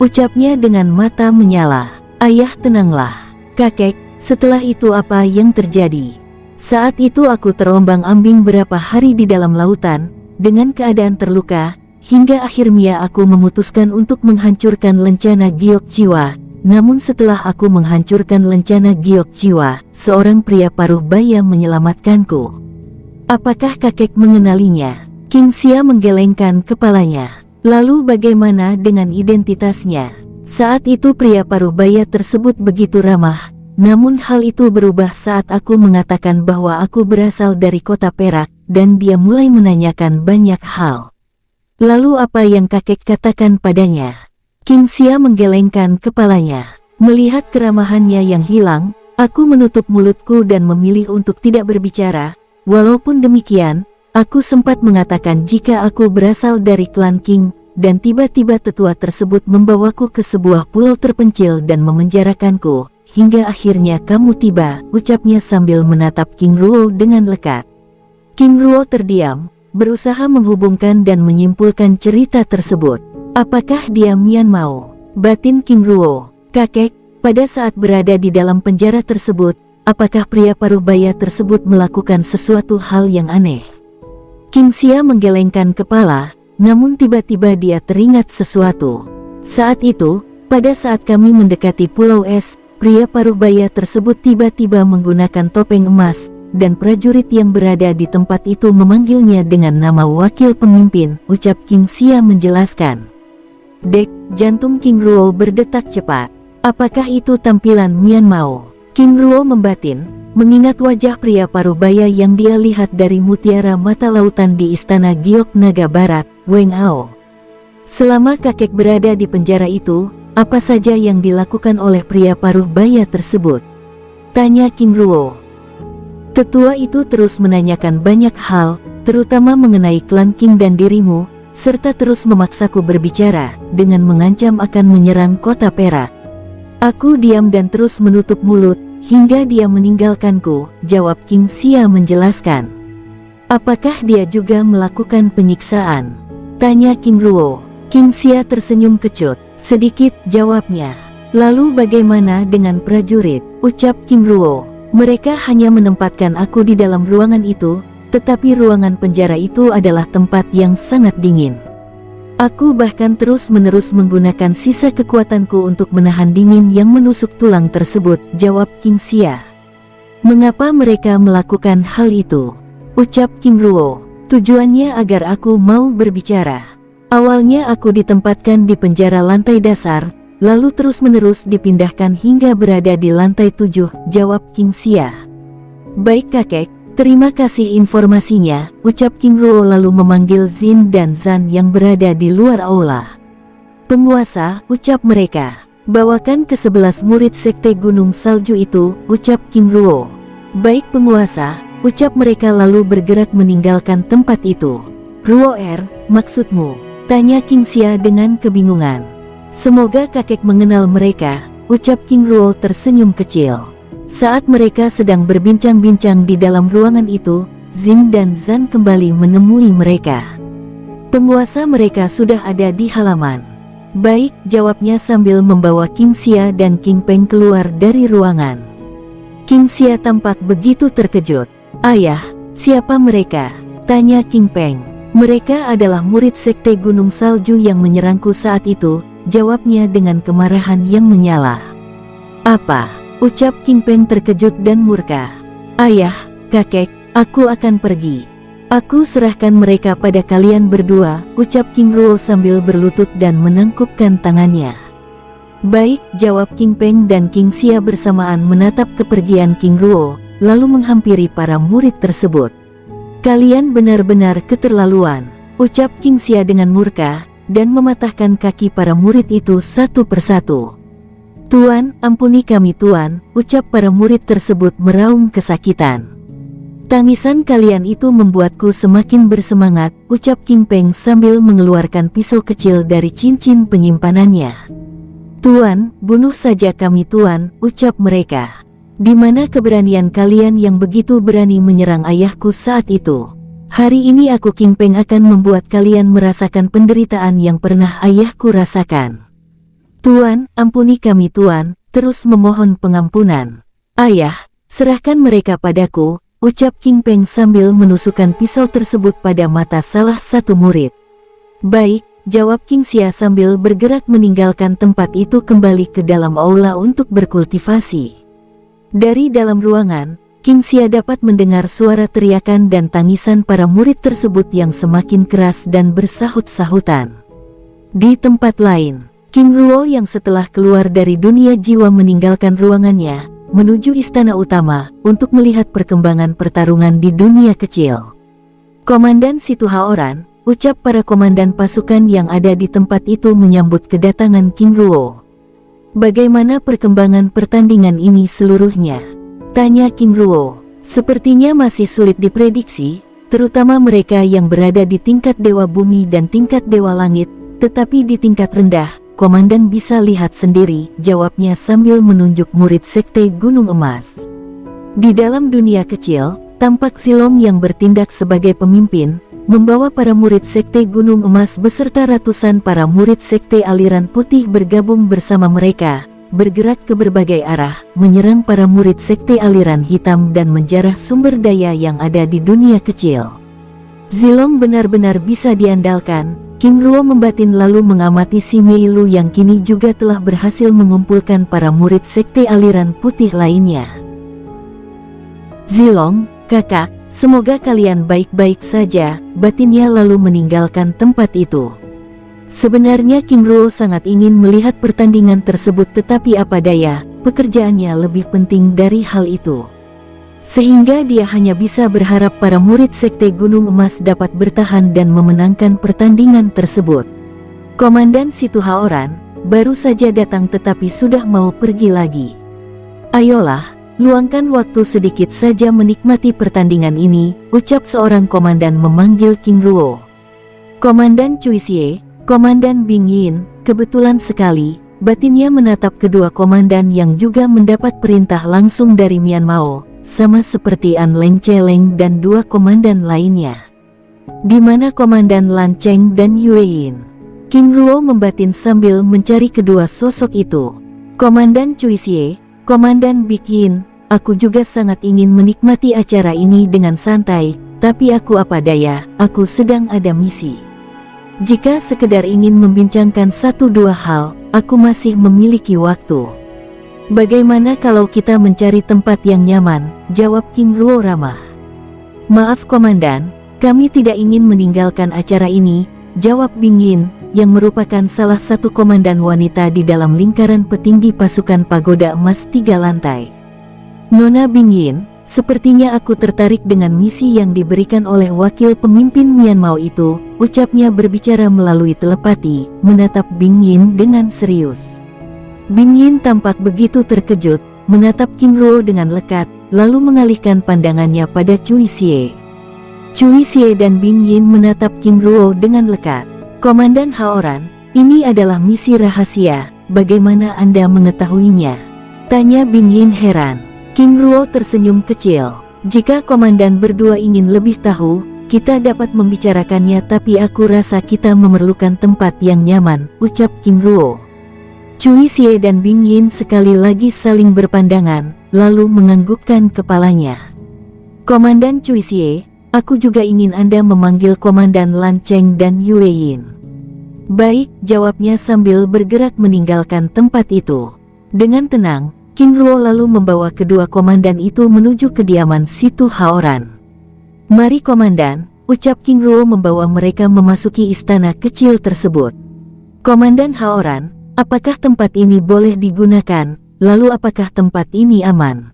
Speaker 1: Ucapnya dengan mata menyala. Ayah tenanglah. Kakek, setelah itu apa yang terjadi? Saat itu aku terombang-ambing berapa hari di dalam lautan, dengan keadaan terluka, hingga akhirnya aku memutuskan untuk menghancurkan lencana giok jiwa. Namun setelah aku menghancurkan lencana giok jiwa, seorang pria paruh baya menyelamatkanku. Apakah kakek mengenalinya? King Xia menggelengkan kepalanya. Lalu bagaimana dengan identitasnya? Saat itu pria paruh baya tersebut begitu ramah, namun hal itu berubah saat aku mengatakan bahwa aku berasal dari kota Perak, dan dia mulai menanyakan banyak hal. Lalu apa yang kakek katakan padanya? King Xia menggelengkan kepalanya. Melihat keramahannya yang hilang, aku menutup mulutku dan memilih untuk tidak berbicara. Walaupun demikian, aku sempat mengatakan jika aku berasal dari klan King, dan tiba-tiba tetua tersebut membawaku ke sebuah pulau terpencil dan memenjarakanku, hingga akhirnya kamu tiba, ucapnya sambil menatap King Ruo dengan lekat. King Ruo terdiam, berusaha menghubungkan dan menyimpulkan cerita tersebut. Apakah dia Mian Mao? Batin King Ruo. Kakek, pada saat berada di dalam penjara tersebut, apakah pria paruh baya tersebut melakukan sesuatu hal yang aneh? King Xia menggelengkan kepala, namun tiba-tiba dia teringat sesuatu. Saat itu, pada saat kami mendekati Pulau Es, pria paruh baya tersebut tiba-tiba menggunakan topeng emas, dan prajurit yang berada di tempat itu memanggilnya dengan nama wakil pemimpin, ucap King Xia menjelaskan. Dek, jantung King Ruo berdetak cepat. Apakah itu tampilan Mian Mao? King Ruo membatin, mengingat wajah pria paruh baya yang dia lihat dari mutiara mata lautan di istana Giok Naga Barat, Weng Ao. Selama kakek berada di penjara itu, apa saja yang dilakukan oleh pria paruh baya tersebut? Tanya King Ruo. Tetua itu terus menanyakan banyak hal, terutama mengenai klan King dan dirimu, serta terus memaksaku berbicara, dengan mengancam akan menyerang kota Perak. Aku diam dan terus menutup mulut, hingga dia meninggalkanku, jawab King Xia menjelaskan. Apakah dia juga melakukan penyiksaan? Tanya King Ruo. King Xia tersenyum kecut, sedikit jawabnya. Lalu bagaimana dengan prajurit? Ucap King Ruo. Mereka hanya menempatkan aku di dalam ruangan itu, tetapi ruangan penjara itu adalah tempat yang sangat dingin. Aku bahkan terus-menerus menggunakan sisa kekuatanku untuk menahan dingin yang menusuk tulang tersebut, jawab King Xia. Mengapa mereka melakukan hal itu? Ucap King Ruo. Tujuannya agar aku mau berbicara. Awalnya aku ditempatkan di penjara lantai dasar, lalu terus-menerus dipindahkan hingga berada di lantai 7, jawab King Xia. Baik kakek, terima kasih informasinya, ucap King Ruo lalu memanggil Xin dan Zan yang berada di luar aula. Penguasa, ucap mereka, bawakan ke 11 murid sekte Gunung Salju itu, ucap King Ruo. Baik penguasa, ucap mereka lalu bergerak meninggalkan tempat itu. Ruo maksudmu? Tanya King Xia dengan kebingungan. Semoga kakek mengenal mereka, ucap King Ruo tersenyum kecil. Saat mereka sedang berbincang-bincang di dalam ruangan itu, Xin dan Zan kembali menemui mereka. Penguasa mereka sudah ada di halaman. Baik, jawabnya sambil membawa King Xia dan King Peng keluar dari ruangan. King Xia tampak begitu terkejut. Ayah, siapa mereka? Tanya King Peng. Mereka adalah murid sekte Gunung Salju yang menyerangku saat itu, jawabnya dengan kemarahan yang menyala. Apa? Ucap King Peng terkejut dan murka. Ayah, kakek, aku akan pergi. Aku serahkan mereka pada kalian berdua, ucap King Ruo sambil berlutut dan menangkupkan tangannya. Baik, jawab King Peng dan King Xia bersamaan menatap kepergian King Ruo, lalu menghampiri para murid tersebut. Kalian benar-benar keterlaluan, ucap King Xia dengan murka, dan mematahkan kaki para murid itu satu persatu. Tuan, ampuni kami Tuan, ucap para murid tersebut meraung kesakitan. Tangisan kalian itu membuatku semakin bersemangat, ucap King Peng sambil mengeluarkan pisau kecil dari cincin penyimpanannya. Tuan, bunuh saja kami Tuan, ucap mereka. Di mana keberanian kalian yang begitu berani menyerang ayahku saat itu? Hari ini aku King Peng akan membuat kalian merasakan penderitaan yang pernah ayahku rasakan. Tuan, ampuni kami Tuan, terus memohon pengampunan. Ayah, serahkan mereka padaku, ucap King Peng sambil menusukkan pisau tersebut pada mata salah satu murid. Baik, jawab King Xia sambil bergerak meninggalkan tempat itu kembali ke dalam aula untuk berkultivasi. Dari dalam ruangan, King Xia dapat mendengar suara teriakan dan tangisan para murid tersebut yang semakin keras dan bersahut-sahutan. Di tempat lain, King Ruo yang setelah keluar dari dunia jiwa meninggalkan ruangannya, menuju istana utama untuk melihat perkembangan pertarungan di dunia kecil. Komandan Situ Haoran, ucap para komandan pasukan yang ada di tempat itu menyambut kedatangan King Ruo. Bagaimana perkembangan pertandingan ini seluruhnya? Tanya King Ruo. Sepertinya masih sulit diprediksi, terutama mereka yang berada di tingkat Dewa Bumi dan tingkat Dewa Langit, tetapi di tingkat rendah, komandan bisa lihat sendiri, jawabnya sambil menunjuk murid sekte Gunung Emas. Di dalam dunia kecil, tampak Silong yang bertindak sebagai pemimpin, membawa para murid sekte Gunung Emas beserta ratusan para murid sekte aliran putih bergabung bersama mereka, bergerak ke berbagai arah, menyerang para murid sekte aliran hitam dan menjarah sumber daya yang ada di dunia kecil. Zilong benar-benar bisa diandalkan, King Ruo membatin lalu mengamati si Meilu yang kini juga telah berhasil mengumpulkan para murid sekte aliran putih lainnya. Zilong, kakak, semoga kalian baik-baik saja, batinnya lalu meninggalkan tempat itu. Sebenarnya King Ruo sangat ingin melihat pertandingan tersebut tetapi apa daya, pekerjaannya lebih penting dari hal itu. Sehingga dia hanya bisa berharap para murid sekte Gunung Emas dapat bertahan dan memenangkan pertandingan tersebut. Komandan Situ Haoran, baru saja datang tetapi sudah mau pergi lagi. Ayolah, Luangkan waktu sedikit saja menikmati pertandingan ini, ucap seorang komandan memanggil King Ruo. Komandan Cui Xie, Komandan Bing Yin, kebetulan sekali, batinnya menatap kedua komandan yang juga mendapat perintah langsung dari Mian Mao, sama seperti An Leng Celeng dan dua komandan lainnya. Di mana Komandan Lan Cheng dan Yue Yin? King Ruo membatin sambil mencari kedua sosok itu. Komandan Cui Xie, Komandan Bing Yin, aku juga sangat ingin menikmati acara ini dengan santai, tapi aku apa daya, aku sedang ada misi. Jika sekedar ingin membincangkan satu dua hal, aku masih memiliki waktu. Bagaimana kalau kita mencari tempat yang nyaman, jawab King Ruo ramah. Maaf komandan, kami tidak ingin meninggalkan acara ini, jawab Bing Yin, yang merupakan salah satu komandan wanita di dalam lingkaran petinggi pasukan pagoda emas 3 lantai. Nona Bing Yin, sepertinya aku tertarik dengan misi yang diberikan oleh wakil pemimpin Mian Mao itu, ucapnya berbicara melalui telepati, menatap Bing Yin dengan serius. Bing Yin tampak begitu terkejut, menatap King Ruo dengan lekat, lalu mengalihkan pandangannya pada Cui Xie. Cui Xie dan Bing Yin menatap King Ruo dengan lekat. Komandan Haoran, ini adalah misi rahasia, bagaimana Anda mengetahuinya? Tanya Bing Yin heran. King Ruo tersenyum kecil. Jika komandan berdua ingin lebih tahu, kita dapat membicarakannya, tapi aku rasa kita memerlukan tempat yang nyaman, ucap King Ruo. Cui Xie dan Bing Yin sekali lagi saling berpandangan, lalu menganggukkan kepalanya. Komandan Cui Xie, aku juga ingin Anda memanggil Komandan Lan Cheng dan Yue Yin. Baik, jawabnya sambil bergerak meninggalkan tempat itu. Dengan tenang, King Ruo lalu membawa kedua komandan itu menuju kediaman Situ Haoran. Mari komandan, ucap King Ruo membawa mereka memasuki istana kecil tersebut. Komandan Haoran, apakah tempat ini boleh digunakan, lalu apakah tempat ini aman?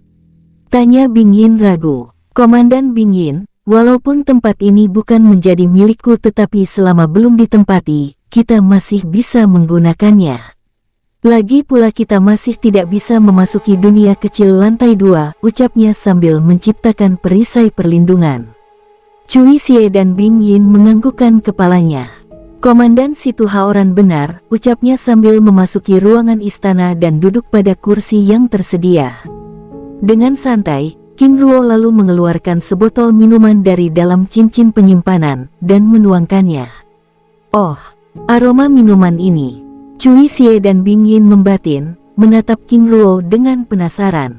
Speaker 1: Tanya Bing Yin ragu. Komandan Bing Yin, walaupun tempat ini bukan menjadi milikku, tetapi selama belum ditempati, kita masih bisa menggunakannya. Lagi pula kita masih tidak bisa memasuki dunia kecil lantai 2, ucapnya sambil menciptakan perisai perlindungan. Cui Xie dan Bing Yin menganggukkan kepalanya. Komandan Situ Haoran benar, ucapnya sambil memasuki ruangan istana dan duduk pada kursi yang tersedia. Dengan santai, King Ruo lalu mengeluarkan sebotol minuman dari dalam cincin penyimpanan, dan menuangkannya. Oh, aroma minuman ini. Cui Xie dan Bing Yin membatin, menatap King Ruo dengan penasaran.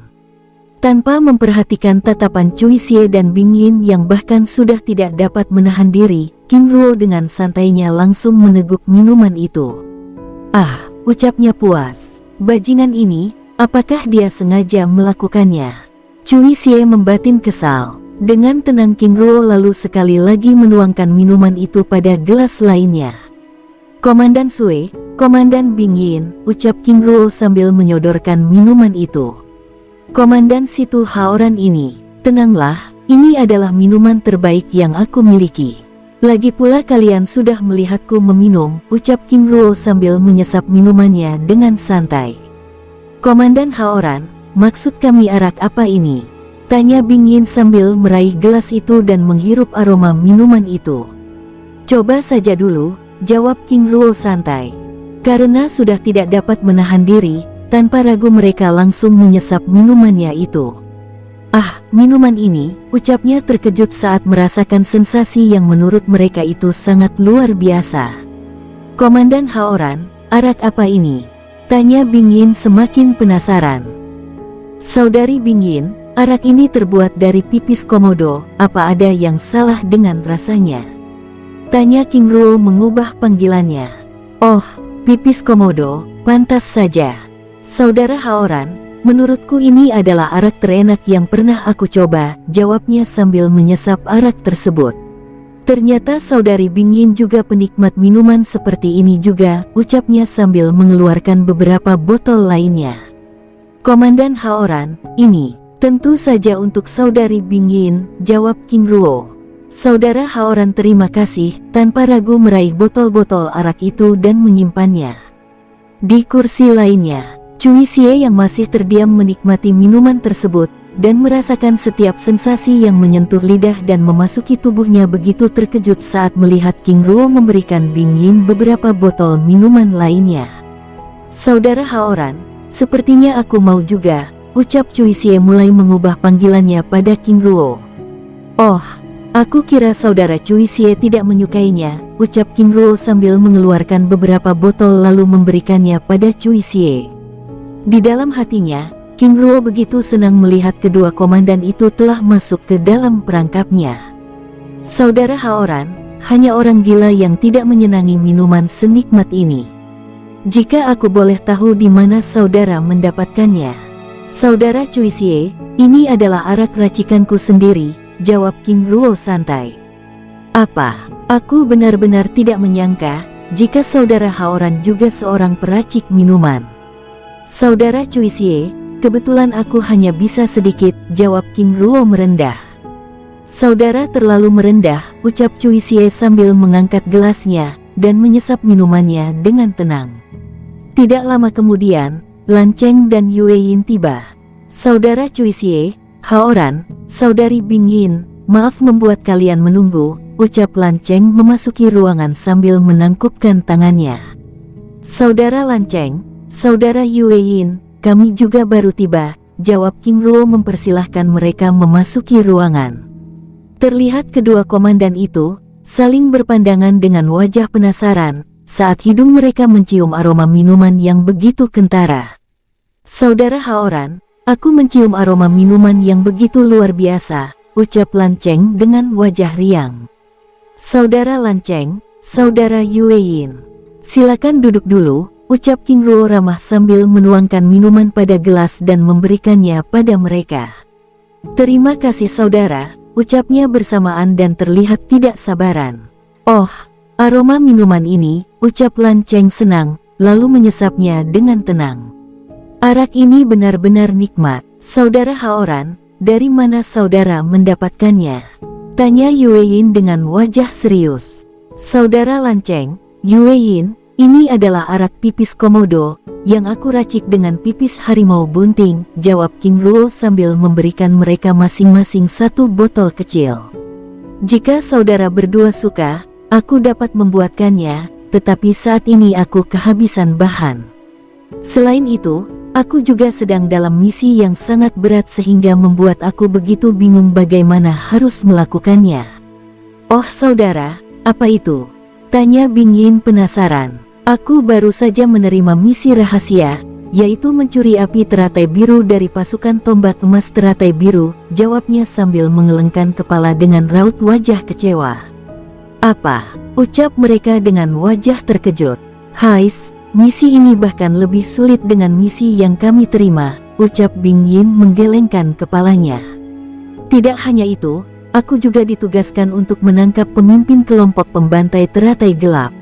Speaker 1: Tanpa memperhatikan tatapan Cui Xie dan Bing Yin yang bahkan sudah tidak dapat menahan diri, King Ruo dengan santainya langsung meneguk minuman itu. Ah, ucapnya puas. Bajingan ini, apakah dia sengaja melakukannya? Cui Xie membatin kesal. Dengan tenang King Ruo lalu sekali lagi menuangkan minuman itu pada gelas lainnya. Komandan Sui, Komandan Bing Yin, ucap King Ruo sambil menyodorkan minuman itu. Komandan Situ Haoran ini, tenanglah, ini adalah minuman terbaik yang aku miliki. Lagi pula kalian sudah melihatku meminum, ucap King Ruo sambil menyesap minumannya dengan santai. Komandan Haoran, maksud kami arak apa ini? Tanya Bing Yin sambil meraih gelas itu dan menghirup aroma minuman itu. Coba saja dulu, jawab King Ruo santai. Karena sudah tidak dapat menahan diri, tanpa ragu mereka langsung menyesap minumannya itu. Ah, minuman ini, ucapnya terkejut saat merasakan sensasi yang menurut mereka itu sangat luar biasa. Komandan Haoran, arak apa ini? Tanya Bing Yin semakin penasaran. Saudari Bing Yin, arak ini terbuat dari pipis komodo, apa ada yang salah dengan rasanya? Tanya King Ruo mengubah panggilannya. Oh, pipis komodo, pantas saja. Saudara Haoran, menurutku ini adalah arak terenak yang pernah aku coba, jawabnya sambil menyesap arak tersebut. Ternyata saudari Bing Yin juga penikmat minuman seperti ini juga, ucapnya sambil mengeluarkan beberapa botol lainnya. Komandan Haoran, ini tentu saja untuk saudari Bing Yin, jawab King Ruo. Saudara Haoran terima kasih, tanpa ragu meraih botol-botol arak itu dan menyimpannya. Di kursi lainnya, Cui Xie yang masih terdiam menikmati minuman tersebut dan merasakan setiap sensasi yang menyentuh lidah dan memasuki tubuhnya begitu terkejut saat melihat King Ruo memberikan Bing Yin beberapa botol minuman lainnya. Saudara Haoran, sepertinya aku mau juga, ucap Cui Xie mulai mengubah panggilannya pada King Ruo. Oh, aku kira saudara Cui Xie tidak menyukainya, ucap King Ruo sambil mengeluarkan beberapa botol lalu memberikannya pada Cui Xie. Di dalam hatinya, King Ruo begitu senang melihat kedua komandan itu telah masuk ke dalam perangkapnya. Saudara Haoran, hanya orang gila yang tidak menyenangi minuman senikmat ini. Jika aku boleh tahu di mana saudara mendapatkannya. Saudara Cui Xie, ini adalah arak racikanku sendiri, jawab King Ruo santai. Apa? Aku benar-benar tidak menyangka jika saudara Haoran juga seorang peracik minuman. Saudara Cui Xie, kebetulan aku hanya bisa sedikit, jawab King Ruo merendah. Saudara terlalu merendah, ucap Cui Xie sambil mengangkat gelasnya dan menyesap minumannya dengan tenang. Tidak lama kemudian, Lan Cheng dan Yue Yin tiba. Saudara Cui Xie, Haoran, saudari Bing Yin, maaf membuat kalian menunggu, ucap Lan Cheng memasuki ruangan sambil menangkupkan tangannya. Saudara Lan Cheng, saudara Yue Yin, kami juga baru tiba, jawab King Ruo mempersilahkan mereka memasuki ruangan. Terlihat kedua komandan itu saling berpandangan dengan wajah penasaran saat hidung mereka mencium aroma minuman yang begitu kentara. Saudara Haoran, aku mencium aroma minuman yang begitu luar biasa, ucap Lan Cheng dengan wajah riang. Saudara Lan Cheng, saudara Yue Yin, silakan duduk dulu, ucap King Ruo ramah sambil menuangkan minuman pada gelas dan memberikannya pada mereka. Terima kasih saudara, ucapnya bersamaan dan terlihat tidak sabaran. Oh, aroma minuman ini, ucap Lan Cheng senang, lalu menyesapnya dengan tenang. Arak ini benar-benar nikmat. Saudara Haoran, dari mana saudara mendapatkannya? Tanya Yue Yin dengan wajah serius. Saudara Lan Cheng, Yue Yin, ini adalah arak pipis komodo yang aku racik dengan pipis harimau bunting, jawab King Ruo sambil memberikan mereka masing-masing satu botol kecil. Jika saudara berdua suka, aku dapat membuatkannya, tetapi saat ini aku kehabisan bahan. Selain itu, aku juga sedang dalam misi yang sangat berat sehingga membuat aku begitu bingung bagaimana harus melakukannya. Oh saudara, apa itu? Tanya Bing Yin penasaran. Aku baru saja menerima misi rahasia, yaitu mencuri api teratai biru dari pasukan tombak emas teratai biru, jawabnya sambil mengelengkan kepala dengan raut wajah kecewa. Apa? Ucap mereka dengan wajah terkejut. Hais, misi ini bahkan lebih sulit dengan misi yang kami terima, ucap Bing Yin menggelengkan kepalanya. Tidak hanya itu, aku juga ditugaskan untuk menangkap pemimpin kelompok pembantai teratai gelap.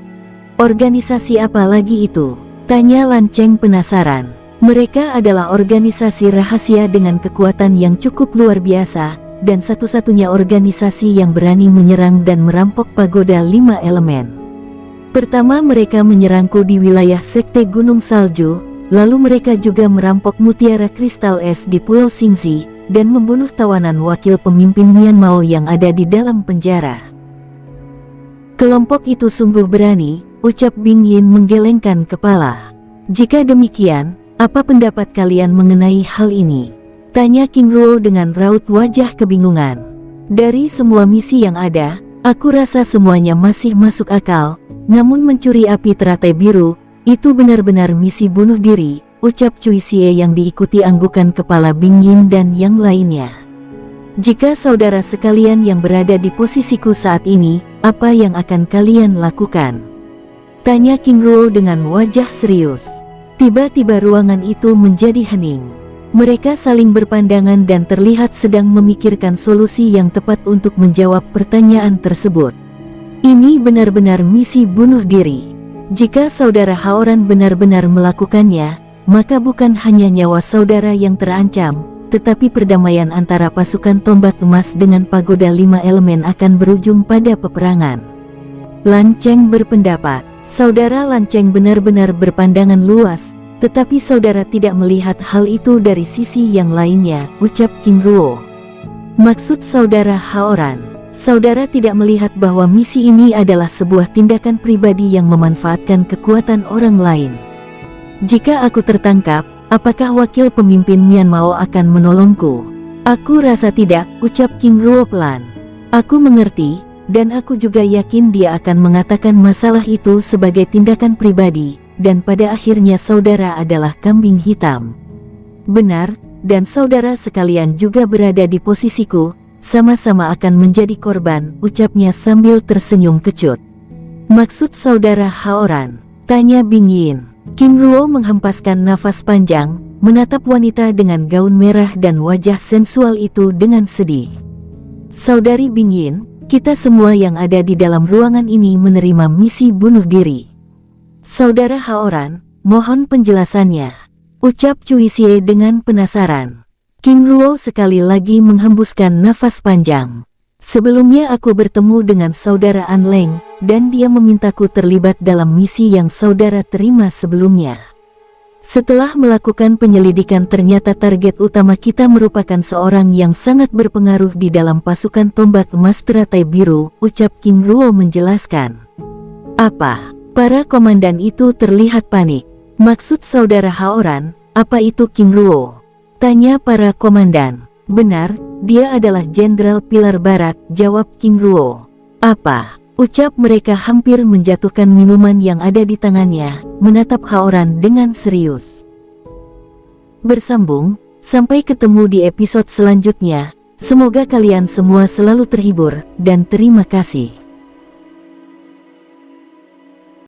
Speaker 1: Organisasi apa lagi itu? Tanya Lan Cheng penasaran. Mereka adalah organisasi rahasia dengan kekuatan yang cukup luar biasa, dan satu-satunya organisasi yang berani menyerang dan merampok pagoda 5 elemen. Pertama mereka menyerangku di wilayah Sekte Gunung Salju, lalu mereka juga merampok mutiara kristal es di Pulau Xingxi, dan membunuh tawanan wakil pemimpin Myanmar yang ada di dalam penjara. Kelompok itu sungguh berani, ucap Bing Yin menggelengkan kepala. Jika demikian, apa pendapat kalian mengenai hal ini? Tanya King Ruo dengan raut wajah kebingungan. Dari semua misi yang ada, aku rasa semuanya masih masuk akal, namun mencuri api teratai biru, itu benar-benar misi bunuh diri, ucap Cui Xie yang diikuti anggukan kepala Bing Yin dan yang lainnya. Jika saudara sekalian yang berada di posisiku saat ini, apa yang akan kalian lakukan? Tanya King Ruo dengan wajah serius. Tiba-tiba ruangan itu menjadi hening. Mereka saling berpandangan dan terlihat sedang memikirkan solusi yang tepat untuk menjawab pertanyaan tersebut. Ini benar-benar misi bunuh diri. Jika saudara Haoran benar-benar melakukannya, maka bukan hanya nyawa saudara yang terancam, tetapi perdamaian antara pasukan tombak emas dengan pagoda 5 elemen akan berujung pada peperangan. Lan Cheng berpendapat. Saudara Lan Cheng benar-benar berpandangan luas, Tetapi saudara tidak melihat hal itu dari sisi yang lainnya, ucap King Ruo. Maksud saudara Haoran, saudara tidak melihat bahwa misi ini adalah sebuah tindakan pribadi yang memanfaatkan kekuatan orang lain. Jika aku tertangkap, apakah wakil pemimpin Myanmar akan menolongku? Aku rasa tidak, ucap King Ruo pelan. Aku mengerti, dan aku juga yakin dia akan mengatakan masalah itu sebagai tindakan pribadi, dan pada akhirnya saudara adalah kambing hitam. Benar, dan saudara sekalian juga berada di posisiku, sama-sama akan menjadi korban, ucapnya sambil tersenyum kecut. Maksud saudara Haoran? Tanya Bing Yin. King Ruo menghempaskan nafas panjang, menatap wanita dengan gaun merah dan wajah sensual itu dengan sedih. Saudari Bing Yin, kita semua yang ada di dalam ruangan ini menerima misi bunuh diri. Saudara Haoran, mohon penjelasannya, ucap Cui Xie dengan penasaran. King Ruo sekali lagi menghembuskan nafas panjang. Sebelumnya aku bertemu dengan saudara An Leng, dan dia memintaku terlibat dalam misi yang saudara terima sebelumnya. Setelah melakukan penyelidikan ternyata target utama kita merupakan seorang yang sangat berpengaruh di dalam pasukan tombak emas teratai biru, ucap King Ruo menjelaskan. Apa? Para komandan itu terlihat panik. Maksud saudara Haoran, apa itu King Ruo? Tanya para komandan. Benar, dia adalah Jenderal Pilar Barat, jawab King Ruo. Apa? Ucap mereka hampir menjatuhkan minuman yang ada di tangannya, menatap Haoran dengan serius. Bersambung, sampai ketemu di episode selanjutnya. Semoga kalian semua selalu terhibur, dan terima kasih.